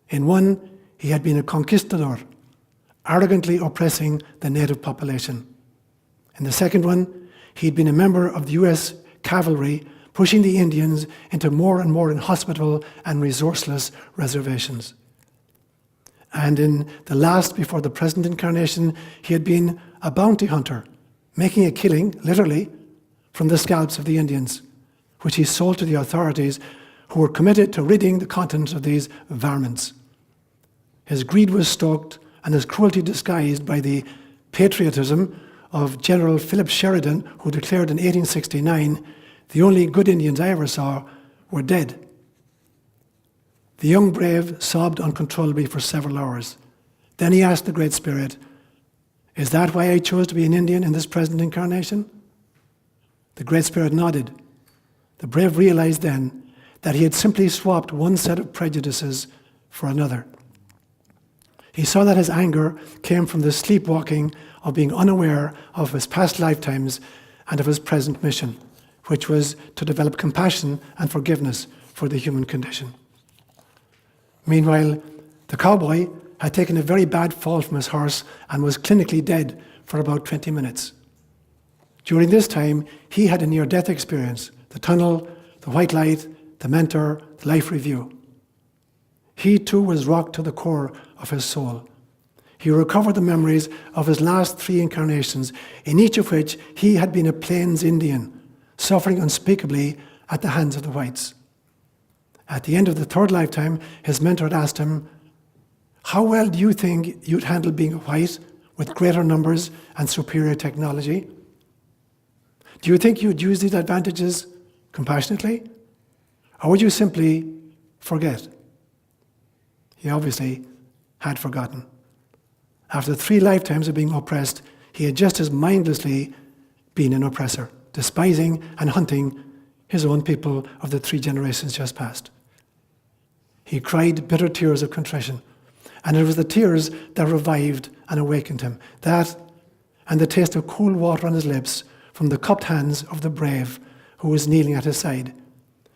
In one, he had been a conquistador, arrogantly oppressing the native population. In the second one, he'd been a member of the US cavalry, pushing the Indians into more and more inhospitable and resourceless reservations. And in the last before the present incarnation, he had been a bounty hunter, making a killing, literally, from the scalps of the Indians, which he sold to the authorities, who were committed to ridding the continent of these varmints. His greed was stoked and his cruelty disguised by the patriotism of General Philip Sheridan, who declared in 1869, "The only good Indians I ever saw were dead." The young brave sobbed uncontrollably for several hours. Then he asked the Great Spirit, "Is that why I chose to be an Indian in this present incarnation?" The Great Spirit nodded. The brave realized then that he had simply swapped one set of prejudices for another. He saw that his anger came from the sleepwalking of being unaware of his past lifetimes and of his present mission, which was to develop compassion and forgiveness for the human condition. Meanwhile, the cowboy had taken a very bad fall from his horse and was clinically dead for about 20 minutes. During this time, he had a near-death experience: the tunnel, the white light, the mentor, the life review. He too was rocked to the core of his soul. He recovered the memories of his last 3 incarnations, in each of which he had been a Plains Indian, suffering unspeakably at the hands of the whites. At the end of the 3rd lifetime, his mentor had asked him, "How well do you think you'd handle being a white with greater numbers and superior technology? Do you think you'd use these advantages compassionately? Or would you simply forget?" He obviously had forgotten. After 3 lifetimes of being oppressed, he had just as mindlessly been an oppressor, despising and hunting his own people of the 3 generations just past. He cried bitter tears of contrition, and it was the tears that revived and awakened him. That, and the taste of cool water on his lips from the cupped hands of the brave who was kneeling at his side,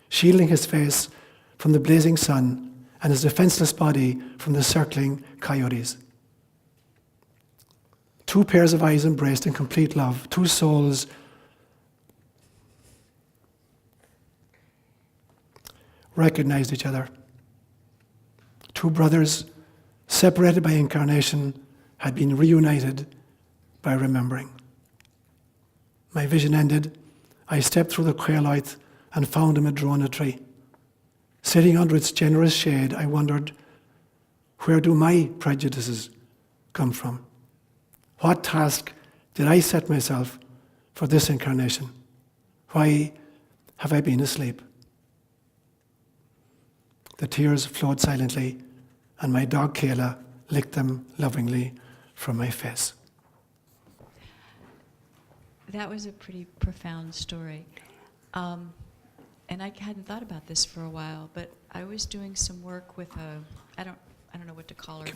shielding his face from the blazing sun and his defenseless body from the circling coyotes. 2 pairs of eyes embraced in complete love, 2 souls recognized each other. 2 brothers, separated by incarnation, had been reunited by remembering. My vision ended. I stepped through the quail-light and found a madrona tree. Sitting under its generous shade, I wondered, where do my prejudices come from? What task did I set myself for this incarnation? Why have I been asleep? The tears flowed silently, and my dog Kayla licked them lovingly from my face. That was a pretty profound story. And I hadn't thought about this for a while, but I was doing some work with I don't know what to call her,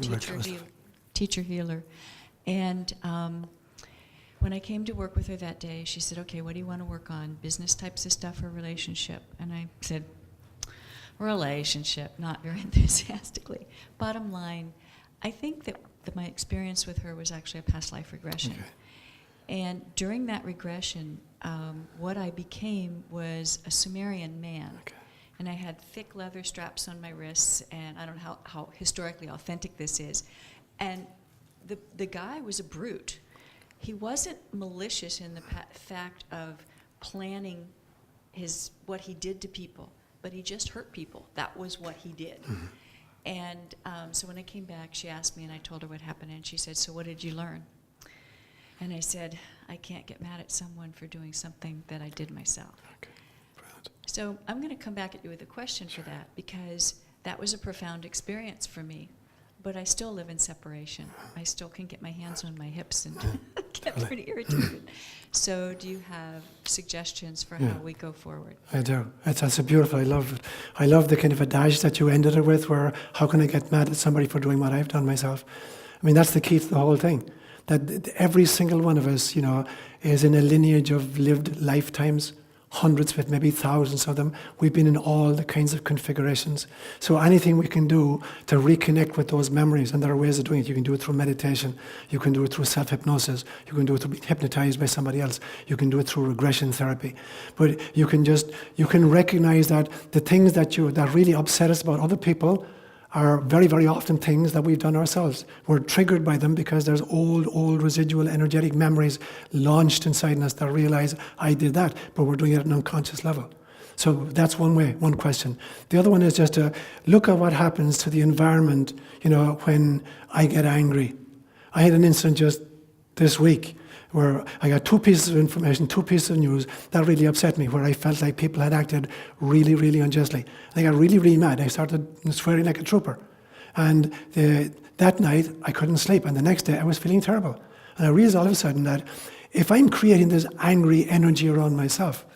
teacher healer. And when I came to work with her that day, she said, "Okay, what do you want to work on? Business types of stuff or relationship?" And I said, "Relationship," not very enthusiastically. Bottom line, I think that my experience with her was actually a past life regression. Okay. And during that regression, what I became was a Sumerian man. Okay. And I had thick leather straps on my wrists, and I don't know how historically authentic this is. And the guy was a brute. He wasn't malicious in the fact of planning what he did to people, but he just hurt people. That was what he did. And so when I came back, she asked me, and I told her what happened, and she said, so what did you learn? And I said, I can't get mad at someone for doing something that I did myself. Okay. Brilliant. So I'm going to come back at you with a question for that, because that was a profound experience for me. But I still live in separation. I still can get my hands on my hips and get pretty irritated. So do you have suggestions for how we go forward? I do. That's a beautiful, I love it. I love the kind of adage that you ended it with, where how can I get mad at somebody for doing what I've done myself? I mean, that's the key to the whole thing. That every single one of us, is in a lineage of lived lifetimes, hundreds of it, maybe thousands of them. We've been in all the kinds of configurations. So anything we can do to reconnect with those memories, and there are ways of doing it. You can do it through meditation. You can do it through self-hypnosis. You can do it through being hypnotized by somebody else. You can do it through regression therapy. But you can recognize that the things that really upset us about other people are very, very often things that we've done ourselves. We're triggered by them because there's old residual energetic memories launched inside us that realize, I did that, but we're doing it at an unconscious level. So that's one way, one question. The other one is just to look at what happens to the environment, when I get angry. I had an incident just this week where I got two pieces of information, two pieces of news that really upset me, where I felt like people had acted really, really unjustly. I got really, really mad. I started swearing like a trooper. And that night, I couldn't sleep. And the next day, I was feeling terrible. And I realized all of a sudden that if I'm creating this angry energy around myself,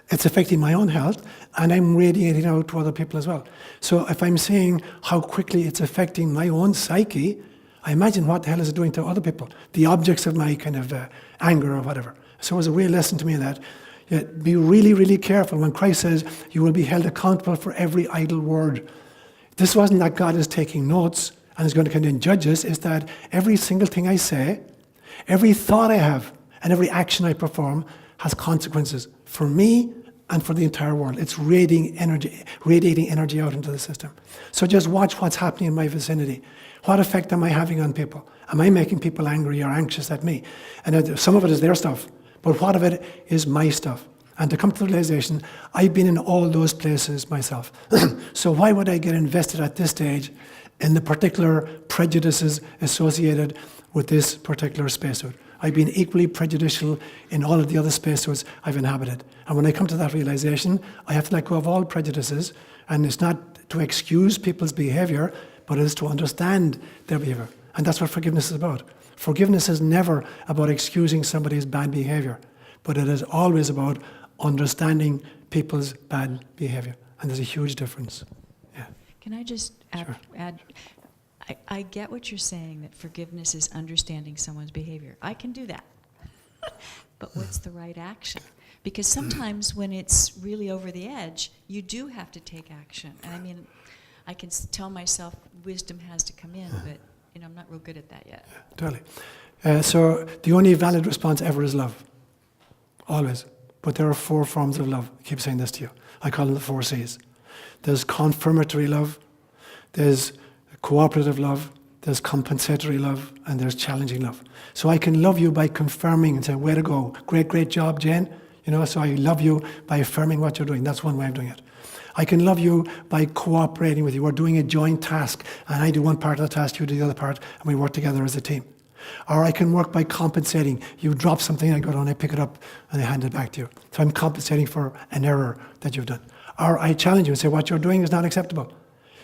it's affecting my own health, and I'm radiating out to other people as well. So if I'm seeing how quickly it's affecting my own psyche, I imagine what the hell is it doing to other people, the objects of my kind of anger or whatever. So it was a real lesson to me that be really, really careful when Christ says you will be held accountable for every idle word. This wasn't that God is taking notes and is going to come and judge us. It's that every single thing I say, every thought I have, and every action I perform has consequences for me and for the entire world. It's radiating energy out into the system. So just watch what's happening in my vicinity. What effect am I having on people? Am I making people angry or anxious at me? And some of it is their stuff, but what of it is my stuff? And to come to the realization, I've been in all those places myself. So why would I get invested at this stage in the particular prejudices associated with this particular spacesuit? I've been equally prejudicial in all of the other spacesuits I've inhabited. And when I come to that realization, I have to let go of all prejudices, and it's not to excuse people's behavior, but it is to understand their behavior. And that's what forgiveness is about. Forgiveness is never about excusing somebody's bad behavior, but it is always about understanding people's bad behavior. And there's a huge difference. Yeah. Can I just add? I get what you're saying, that forgiveness is understanding someone's behavior. I can do that. But what's the right action? Because sometimes when it's really over the edge, you do have to take action. And I mean, I can tell myself wisdom has to come in, but I'm not real good at that yet. Yeah, totally. So the only valid response ever is love. Always. But there are 4 forms of love. I keep saying this to you. I call them the 4 C's. There's confirmatory love, there's cooperative love, there's compensatory love, and there's challenging love. So I can love you by confirming and saying, way to go, great job, Jane. So I love you by affirming what you're doing. That's one way of doing it. I can love you by cooperating with you. We're doing a joint task, and I do one part of the task, you do the other part, and we work together as a team. Or I can work by compensating. You drop something, I go down, I pick it up, and I hand it back to you. So I'm compensating for an error that you've done. Or I challenge you and say, what you're doing is not acceptable.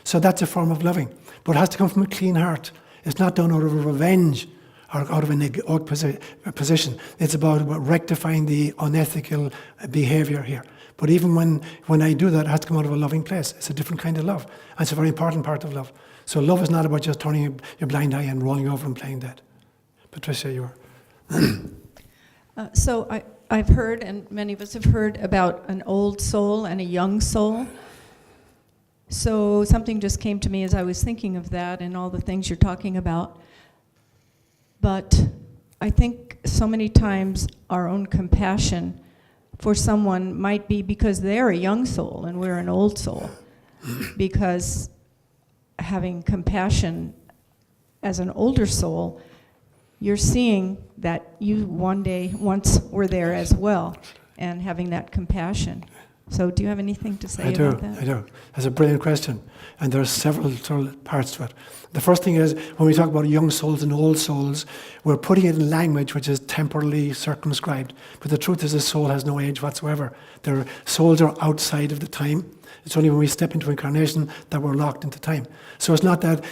So that's a form of loving. But it has to come from a clean heart. It's not done out of a revenge or out of a position. It's about rectifying the unethical behavior here. But even when I do that, it has to come out of a loving place. It's a different kind of love. And it's a very important part of love. So love is not about just turning your blind eye and rolling over and playing dead. Patricia, you were. So I've heard, and many of us have heard, about an old soul and a young soul. So something just came to me as I was thinking of that and all the things you're talking about. But I think so many times our own compassion for someone might be because they're a young soul and we're an old soul. Because having compassion as an older soul, you're seeing that you once were there as well, and having that compassion. So do you have anything to say I do, about that? I do. That's a brilliant question. And there are several sort of parts to it. The first thing is, when we talk about young souls and old souls, we're putting it in language which is temporally circumscribed. But the truth is, a soul has no age whatsoever. Their souls are outside of the time. It's only when we step into incarnation that we're locked into time. So it's not that,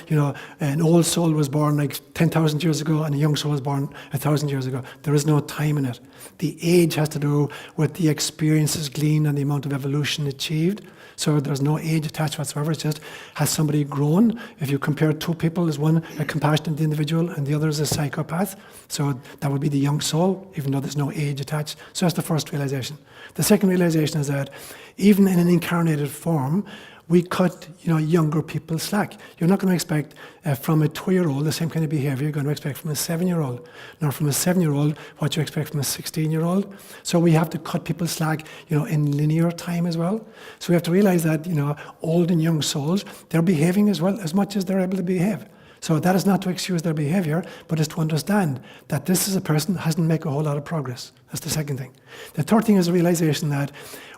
an old soul was born like 10,000 years ago and a young soul was born 1,000 years ago. There is no time in it. The age has to do with the experiences gleaned and the amount of evolution achieved. So there's no age attached whatsoever. It's just, has somebody grown? If you compare two people, is one a compassionate individual and the other is a psychopath? So that would be the young soul, even though there's no age attached. So that's the first realization. The second realization is that even in an incarnated form, we cut younger people slack. You're not going to expect from a 2-year-old the same kind of behavior you're going to expect from a 7-year-old, nor from a 7-year-old what you expect from a 16-year-old. So we have to cut people slack, in linear time as well. So we have to realize that, old and young souls, they're behaving as well as much as they're able to behave. So that is not to excuse their behavior, but is to understand that this is a person who hasn't made a whole lot of progress. That's the second thing. The third thing is the realization that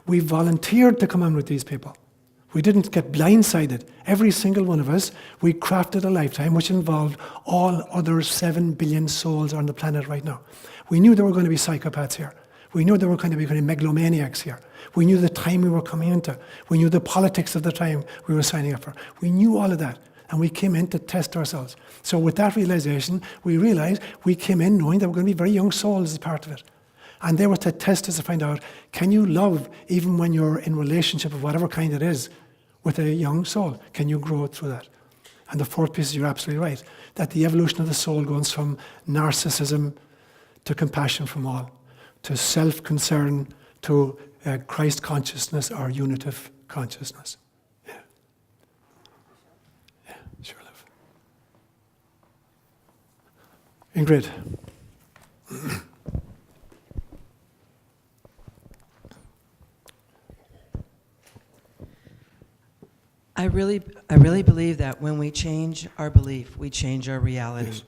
we volunteered to come on with these people. We didn't get blindsided. Every single one of us, we crafted a lifetime which involved all other 7 billion souls on the planet right now. We knew there were going to be psychopaths here. We knew there were going to be megalomaniacs here. We knew the time we were coming into. We knew the politics of the time we were signing up for. We knew all of that. And we came in to test ourselves. So with that realization, we realized we came in knowing that we're going to be very young souls as part of it. And they were to test us to find out, can you love even when you're in relationship of whatever kind it is with a young soul? Can you grow through that? And the fourth piece is, you're absolutely right, that the evolution of the soul goes from narcissism to compassion from all, to self-concern, to Christ consciousness or unitive consciousness. Yeah. Yeah, sure, love. Ingrid. I really believe that when we change our belief, we change our reality. Yes.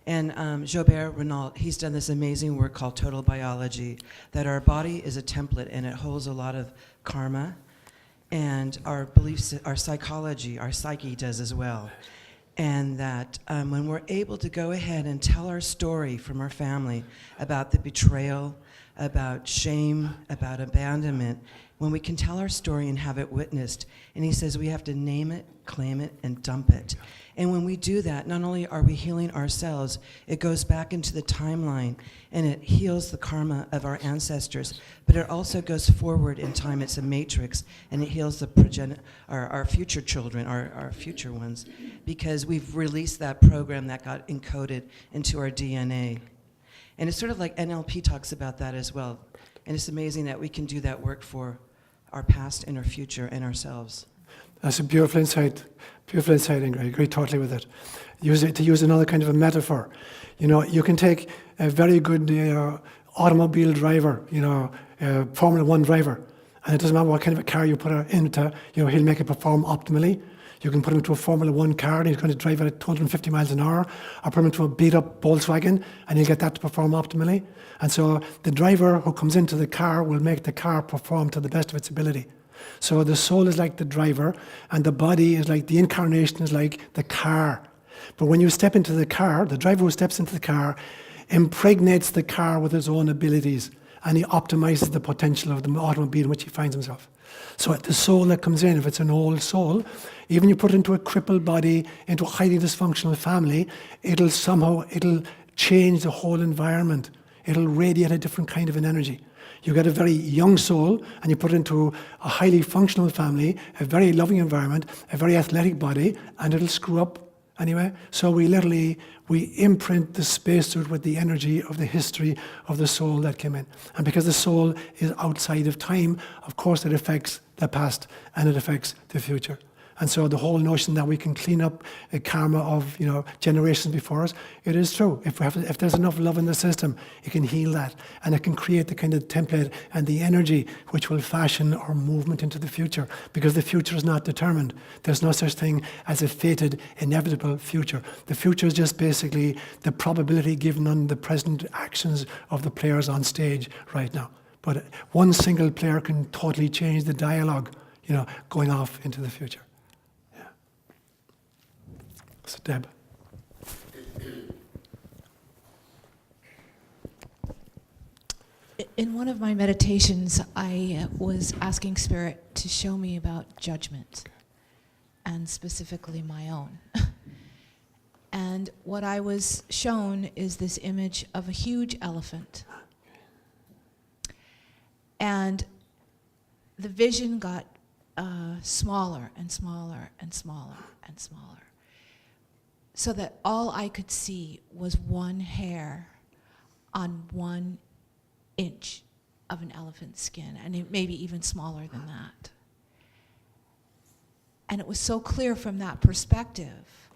And Jobert Renault, he's done this amazing work called Total Biology, that our body is a template and it holds a lot of karma, and our beliefs, our psychology, our psyche does as well. And that when we're able to go ahead and tell our story from our family about the betrayal, about shame, about abandonment, when we can tell our story and have it witnessed, and he says we have to name it, claim it, and dump it. And when we do that, not only are we healing ourselves, it goes back into the timeline and it heals the karma of our ancestors, but it also goes forward in time. It's a matrix, and it heals the our future children, our future ones, because we've released that program that got encoded into our DNA. And it's sort of like NLP talks about that as well. And it's amazing that we can do that work for our past and our future and ourselves. That's a beautiful insight, Ingrid. I agree totally with it. To use another kind of a metaphor, you can take a very good automobile driver, Formula 1 driver, and it doesn't matter what kind of a car you put it into, he'll make it perform optimally. You can put him into a Formula 1 car and he's going to drive it at 250 miles an hour, or put him into a beat-up Volkswagen and he'll get that to perform optimally. And so the driver who comes into the car will make the car perform to the best of its ability. So the soul is like the driver, and the body is like, the incarnation is like the car. But when you step into the car, the driver who steps into the car impregnates the car with his own abilities, and he optimizes the potential of the automobile in which he finds himself. So the soul that comes in, if it's an old soul, even you put it into a crippled body, into a highly dysfunctional family, it'll change the whole environment. It'll radiate a different kind of an energy. You get a very young soul and you put it into a highly functional family, a very loving environment, a very athletic body, and it'll screw up anyway. So we imprint the spacesuit with the energy of the history of the soul that came in. And because the soul is outside of time, of course it affects the past and it affects the future. And so the whole notion that we can clean up a karma of generations before us, it is true. If there's enough love in the system, it can heal that, and it can create the kind of template and the energy which will fashion our movement into the future. Because the future is not determined. There's no such thing as a fated, inevitable future. The future is just basically the probability given on the present actions of the players on stage right now. But one single player can totally change the dialogue, going off into the future. Yeah. So Deb. In one of my meditations, I was asking Spirit to show me about judgment, and specifically my own. And what I was shown is this image of a huge elephant. And the vision got smaller and smaller and smaller and smaller, so that all I could see was one hair on 1 inch of an elephant's skin, and it maybe even smaller than that. And it was so clear from that perspective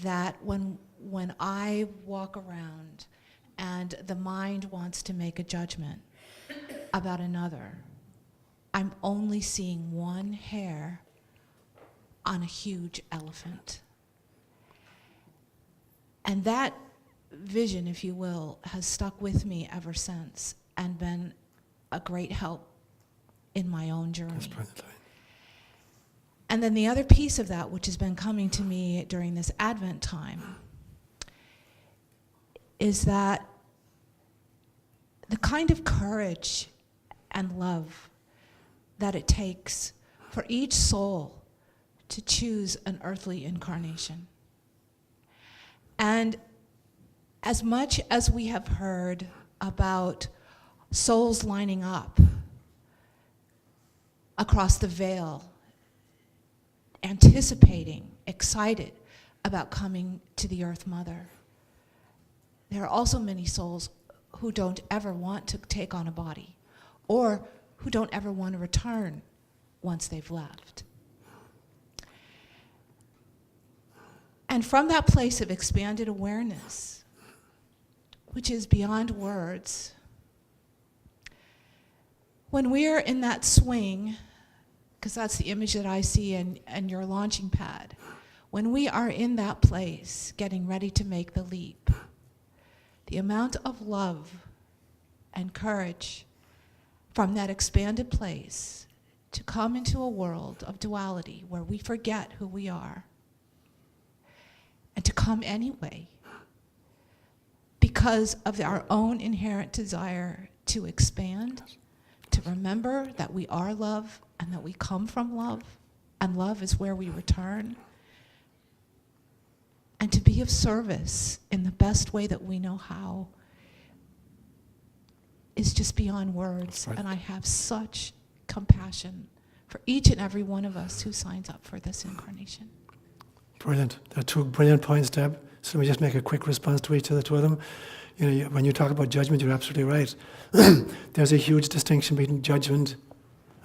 that when I walk around and the mind wants to make a judgment about another, I'm only seeing one hair on a huge elephant. And that vision, if you will, has stuck with me ever since and been a great help in my own journey. That's brilliant. And then the other piece of that, which has been coming to me during this Advent time, is that the kind of courage and love that it takes for each soul to choose an earthly incarnation. And as much as we have heard about souls lining up across the veil, anticipating, excited about coming to the Earth Mother, there are also many souls who don't ever want to take on a body, or who don't ever want to return once they've left. And from that place of expanded awareness, which is beyond words, when we're in that swing, because that's the image that I see in your launching pad, when we are in that place, getting ready to make the leap, the amount of love and courage from that expanded place to come into a world of duality where we forget who we are, and to come anyway because of our own inherent desire to expand, to remember that we are love and that we come from love, and love is where we return, and to be of service in the best way that we know how is just beyond words. Right. And I have such compassion for each and every one of us who signs up for this incarnation. Brilliant. There are 2 brilliant points, Deb. So let me just make a quick response to each of the 2 of them. When you talk about judgment, you're absolutely right. There's a huge distinction between judgment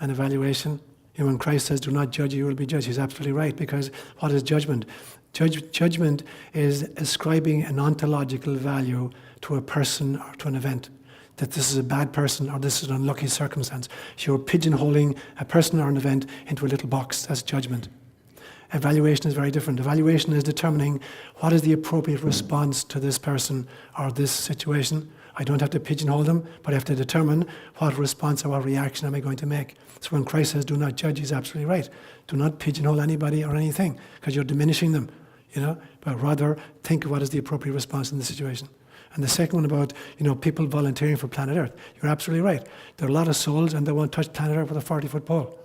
and evaluation. When Christ says, "Do not judge, you will be judged," he's absolutely right, because what is judgment? Judgment is ascribing an ontological value to a person or to an event, that this is a bad person or this is an unlucky circumstance. So you're pigeonholing a person or an event into a little box. That's judgment. Evaluation is very different. Evaluation is determining what is the appropriate response to this person or this situation. I don't have to pigeonhole them, but I have to determine what response or what reaction am I going to make. So when Christ says, "Do not judge," he's absolutely right. Do not pigeonhole anybody or anything, because you're diminishing them, but rather think of what is the appropriate response in the situation. And the second one about, people volunteering for planet Earth, you're absolutely right. There are a lot of souls and they won't touch planet Earth with a 40-foot pole.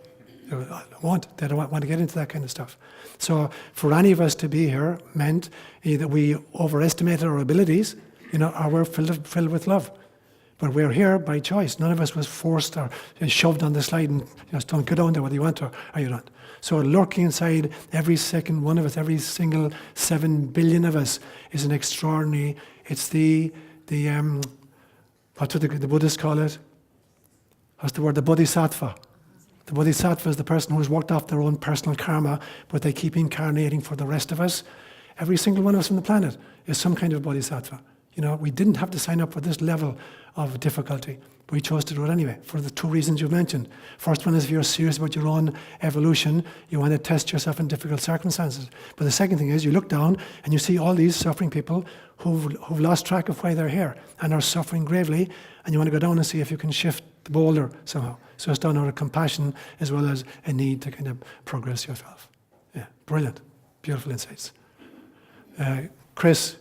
They don't want to get into that kind of stuff. So for any of us to be here meant either we overestimated our abilities, or we're filled with love. But we're here by choice. None of us was forced or shoved on the slide and don't go down there whether you want or you don't. So lurking inside every second one of us, every single 7 billion of us is an extraordinary, it's the what do the Buddhists call it? What's the word? The Bodhisattva. The Bodhisattva is the person who's worked off their own personal karma, but they keep incarnating for the rest of us. Every single one of us on the planet is some kind of Bodhisattva. You know, we didn't have to sign up for this level of difficulty. But we chose to do it anyway, for the two reasons you mentioned. First one is if you're serious about your own evolution, you want to test yourself in difficult circumstances. But the second thing is you look down and you see all these suffering people who've lost track of why they're here and are suffering gravely, and you want to go down and see if you can shift the boulder somehow. So it's done out of compassion as well as a need to kind of progress yourself. Yeah, brilliant. Beautiful insights. Chris,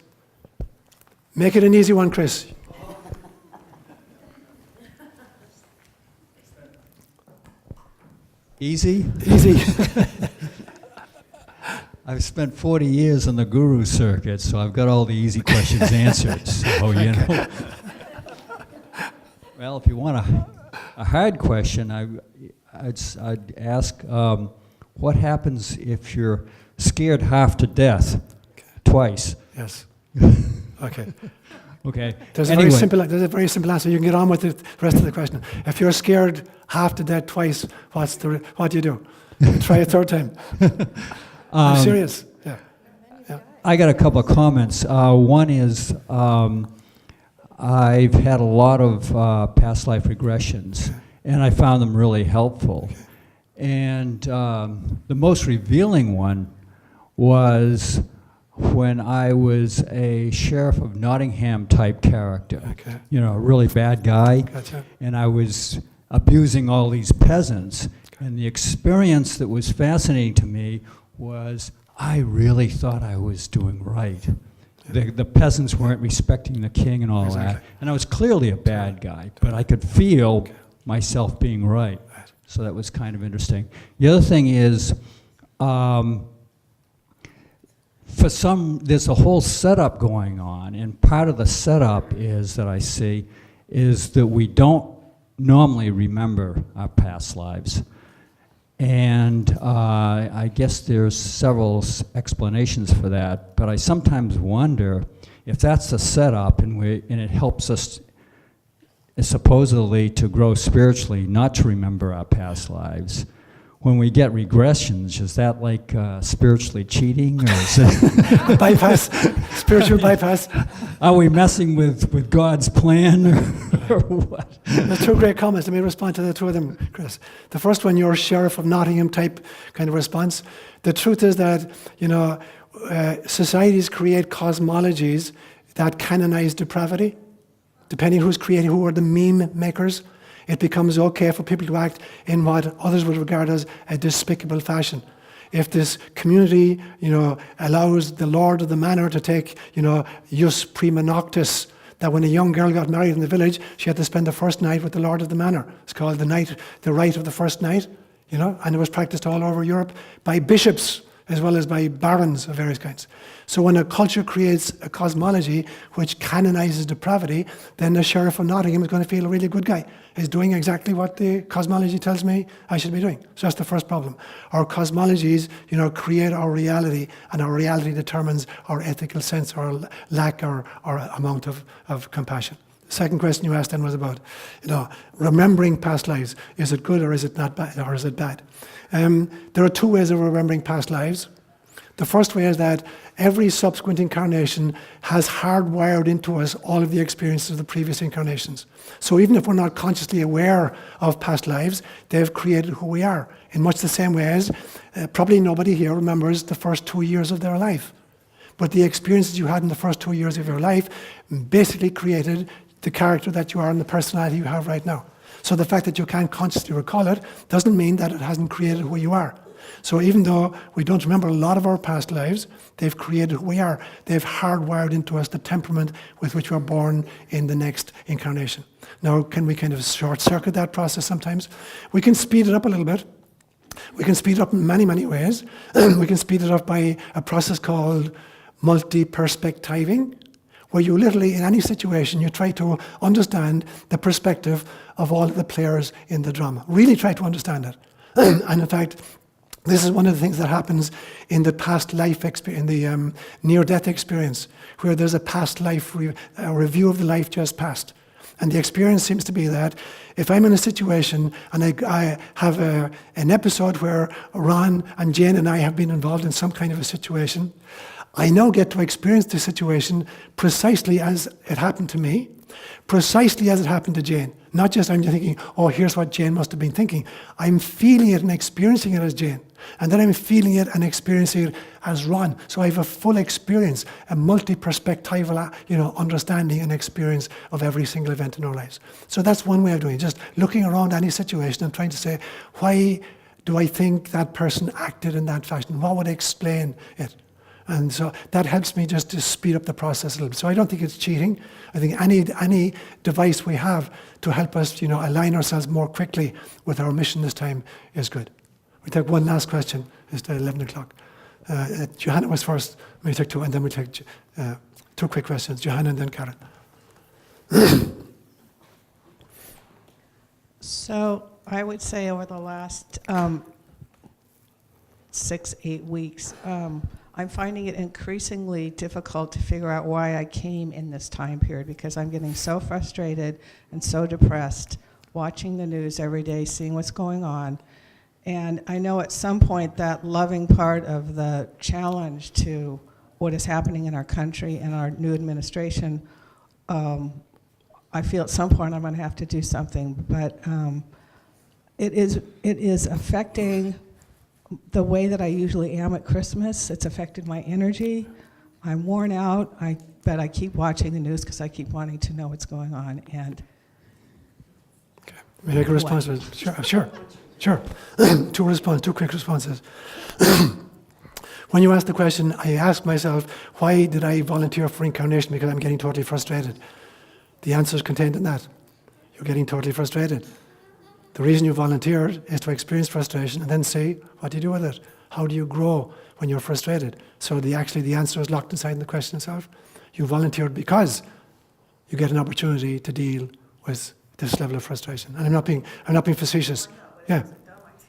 make it an easy one, Chris. Easy? Easy. I've spent 40 years on the guru circuit, so I've got all the easy questions answered. So, you know. Well, if you want a hard question, I'd ask, what happens if you're scared half to death twice? Yes. Okay. Okay. There's Anyway. a very simple answer. You can get on with the rest of the question. If you're scared half to death twice, what do you do? Try a third time. I'm serious. Yeah. I got a couple of comments. One is I've had a lot of past life regressions, and I found them really helpful. And the most revealing one was when I was a sheriff of Nottingham type character. Okay. You know, a really bad guy. Gotcha. And I was abusing all these peasants. And the experience that was fascinating to me was I really thought I was doing right. The peasants weren't respecting the king and all Exactly. that. And I was clearly a bad guy, but I could feel myself being right. So that was kind of interesting. The other thing is, there's a whole setup going on, and part of the setup is that I see is that we don't normally remember our past lives. And I guess there's several explanations for that, but I sometimes wonder if that's the setup and it helps us supposedly to grow spiritually, not to remember our past lives. When we get regressions, is that like spiritually cheating, or is it Bypass, spiritual bypass. are we messing with God's plan, or what? There's two great comments. Let me respond to the two of them, Chris. The first one, your sheriff of Nottingham type kind of response. The truth is that, you know, societies create cosmologies that canonize depravity. Depending who are the meme makers, it becomes okay for people to act in what others would regard as a despicable fashion. If this community, you know, allows the lord of the manor to take, you know, jus prima noctis, that when a young girl got married in the village, she had to spend the first night with the lord of the manor. It's called the rite of the first night, you know, and it was practiced all over Europe by bishops as well as by barons of various kinds. So when a culture creates a cosmology which canonizes depravity, then the sheriff of Nottingham is going to feel a really good guy. He's doing exactly what the cosmology tells me I should be doing. So that's the first problem. Our cosmologies, you know, create our reality, and our reality determines our ethical sense, our lack or amount of compassion. The second question you asked then was about, you know, remembering past lives. Is it good or is it not bad, or is it bad? There are two ways of remembering past lives. The first way is that every subsequent incarnation has hardwired into us all of the experiences of the previous incarnations. So even if we're not consciously aware of past lives, they've created who we are. In much the same way as probably nobody here remembers the first 2 years of their life. But the experiences you had in the first 2 years of your life basically created the character that you are and the personality you have right now. So the fact that you can't consciously recall it doesn't mean that it hasn't created who you are. So even though we don't remember a lot of our past lives, they've created who we are. They've hardwired into us the temperament with which we're born in the next incarnation. Now, can we kind of short-circuit that process sometimes? We can speed it up a little bit. We can speed it up in many, many ways. We can speed it up by a process called multi-perspectiving, where you literally, in any situation, you try to understand the perspective of all of the players in the drama. Really try to understand it. And in fact, this is one of the things that happens in the past life experience, in the near-death experience, where there's a past life a review of the life just passed. And the experience seems to be that if I'm in a situation and I have an episode where Ron and Jane and I have been involved in some kind of a situation, I now get to experience the situation precisely as it happened to me, precisely as it happened to Jane. Not just I'm thinking, oh, here's what Jane must have been thinking. I'm feeling it and experiencing it as Jane. And then I'm feeling it and experiencing it as Ron. So I have a full experience, a multi-perspectival, understanding and experience of every single event in our lives. So that's one way of doing it, just looking around any situation and trying to say, why do I think that person acted in that fashion? What would explain it? And so that helps me just to speed up the process a little bit. So I don't think it's cheating. I think any device we have to help us, align ourselves more quickly with our mission this time is good. We take one last question. It's 11 o'clock. Johanna was first. We take two, and then we take two quick questions. Johanna and then Karen. So I would say over the last 6-8 weeks, I'm finding it increasingly difficult to figure out why I came in this time period, because I'm getting so frustrated and so depressed watching the news every day, seeing what's going on. And I know at some point that loving part of the challenge to what is happening in our country and our new administration, I feel at some point I'm going to have to do something. But it is affecting the way that I usually am at Christmas. It's affected my energy. I'm worn out. But I keep watching the news because I keep wanting to know what's going on. And Okay. May I make a response? Sure. Two quick responses. When you asked the question, I asked myself, why did I volunteer for reincarnation? Because I'm getting totally frustrated. The answer is contained in that. You're getting totally frustrated. The reason you volunteered is to experience frustration and then see, what do you do with it? How do you grow when you're frustrated? So the answer is locked inside the question itself. You volunteered because you get an opportunity to deal with this level of frustration. And I'm not being facetious. Yeah.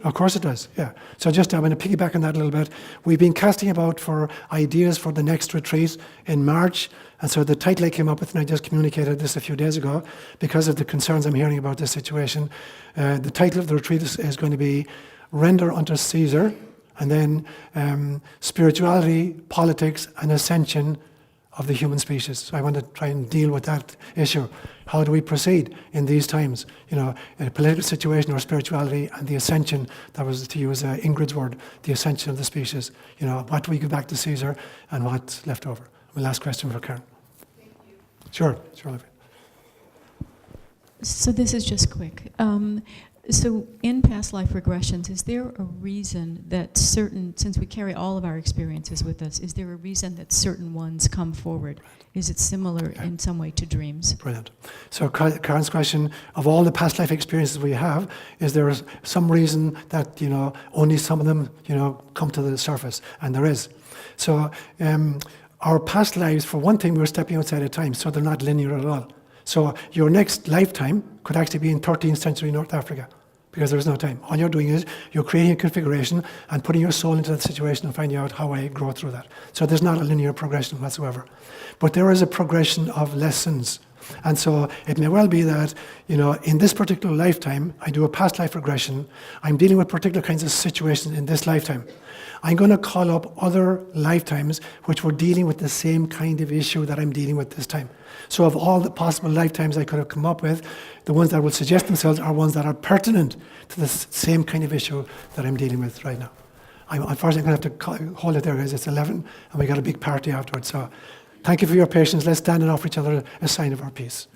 Of course it does, yeah. So just I'm going to piggyback on that a little bit. We've been casting about for ideas for the next retreat in March, and so the title I came up with, and I just communicated this a few days ago, because of the concerns I'm hearing about this situation. The title of the retreat is going to be Render unto Caesar, and then Spirituality, Politics, and Ascension of the Human Species. So I want to try and deal with that issue. How do we proceed in these times? In a political situation or spirituality and the ascension, that was to use Ingrid's word, the ascension of the species. What do we give back to Caesar and what's left over? My last question for Karen. Thank you. Sure, Olivia. So this is just quick. So in past life regressions, is there a reason that since we carry all of our experiences with us, is there a reason that certain ones come forward? Is it similar in some way to dreams? Brilliant. So Karen's question, of all the past life experiences we have, is there some reason that, only some of them, come to the surface? And there is. So our past lives, for one thing, we're stepping outside of time, so they're not linear at all. So your next lifetime could actually be in 13th century North Africa, because there's no time. All you're doing is you're creating a configuration and putting your soul into that situation and finding out how I grow through that. So there's not a linear progression whatsoever. But there is a progression of lessons. And so it may well be that, in this particular lifetime, I do a past life regression, I'm dealing with particular kinds of situations in this lifetime. I'm going to call up other lifetimes which were dealing with the same kind of issue that I'm dealing with this time. So of all the possible lifetimes I could have come up with, the ones that will suggest themselves are ones that are pertinent to the same kind of issue that I'm dealing with right now. Unfortunately, I'm going to have to hold it there, guys. It's 11, and we got a big party afterwards. So thank you for your patience. Let's stand and offer each other a sign of our peace.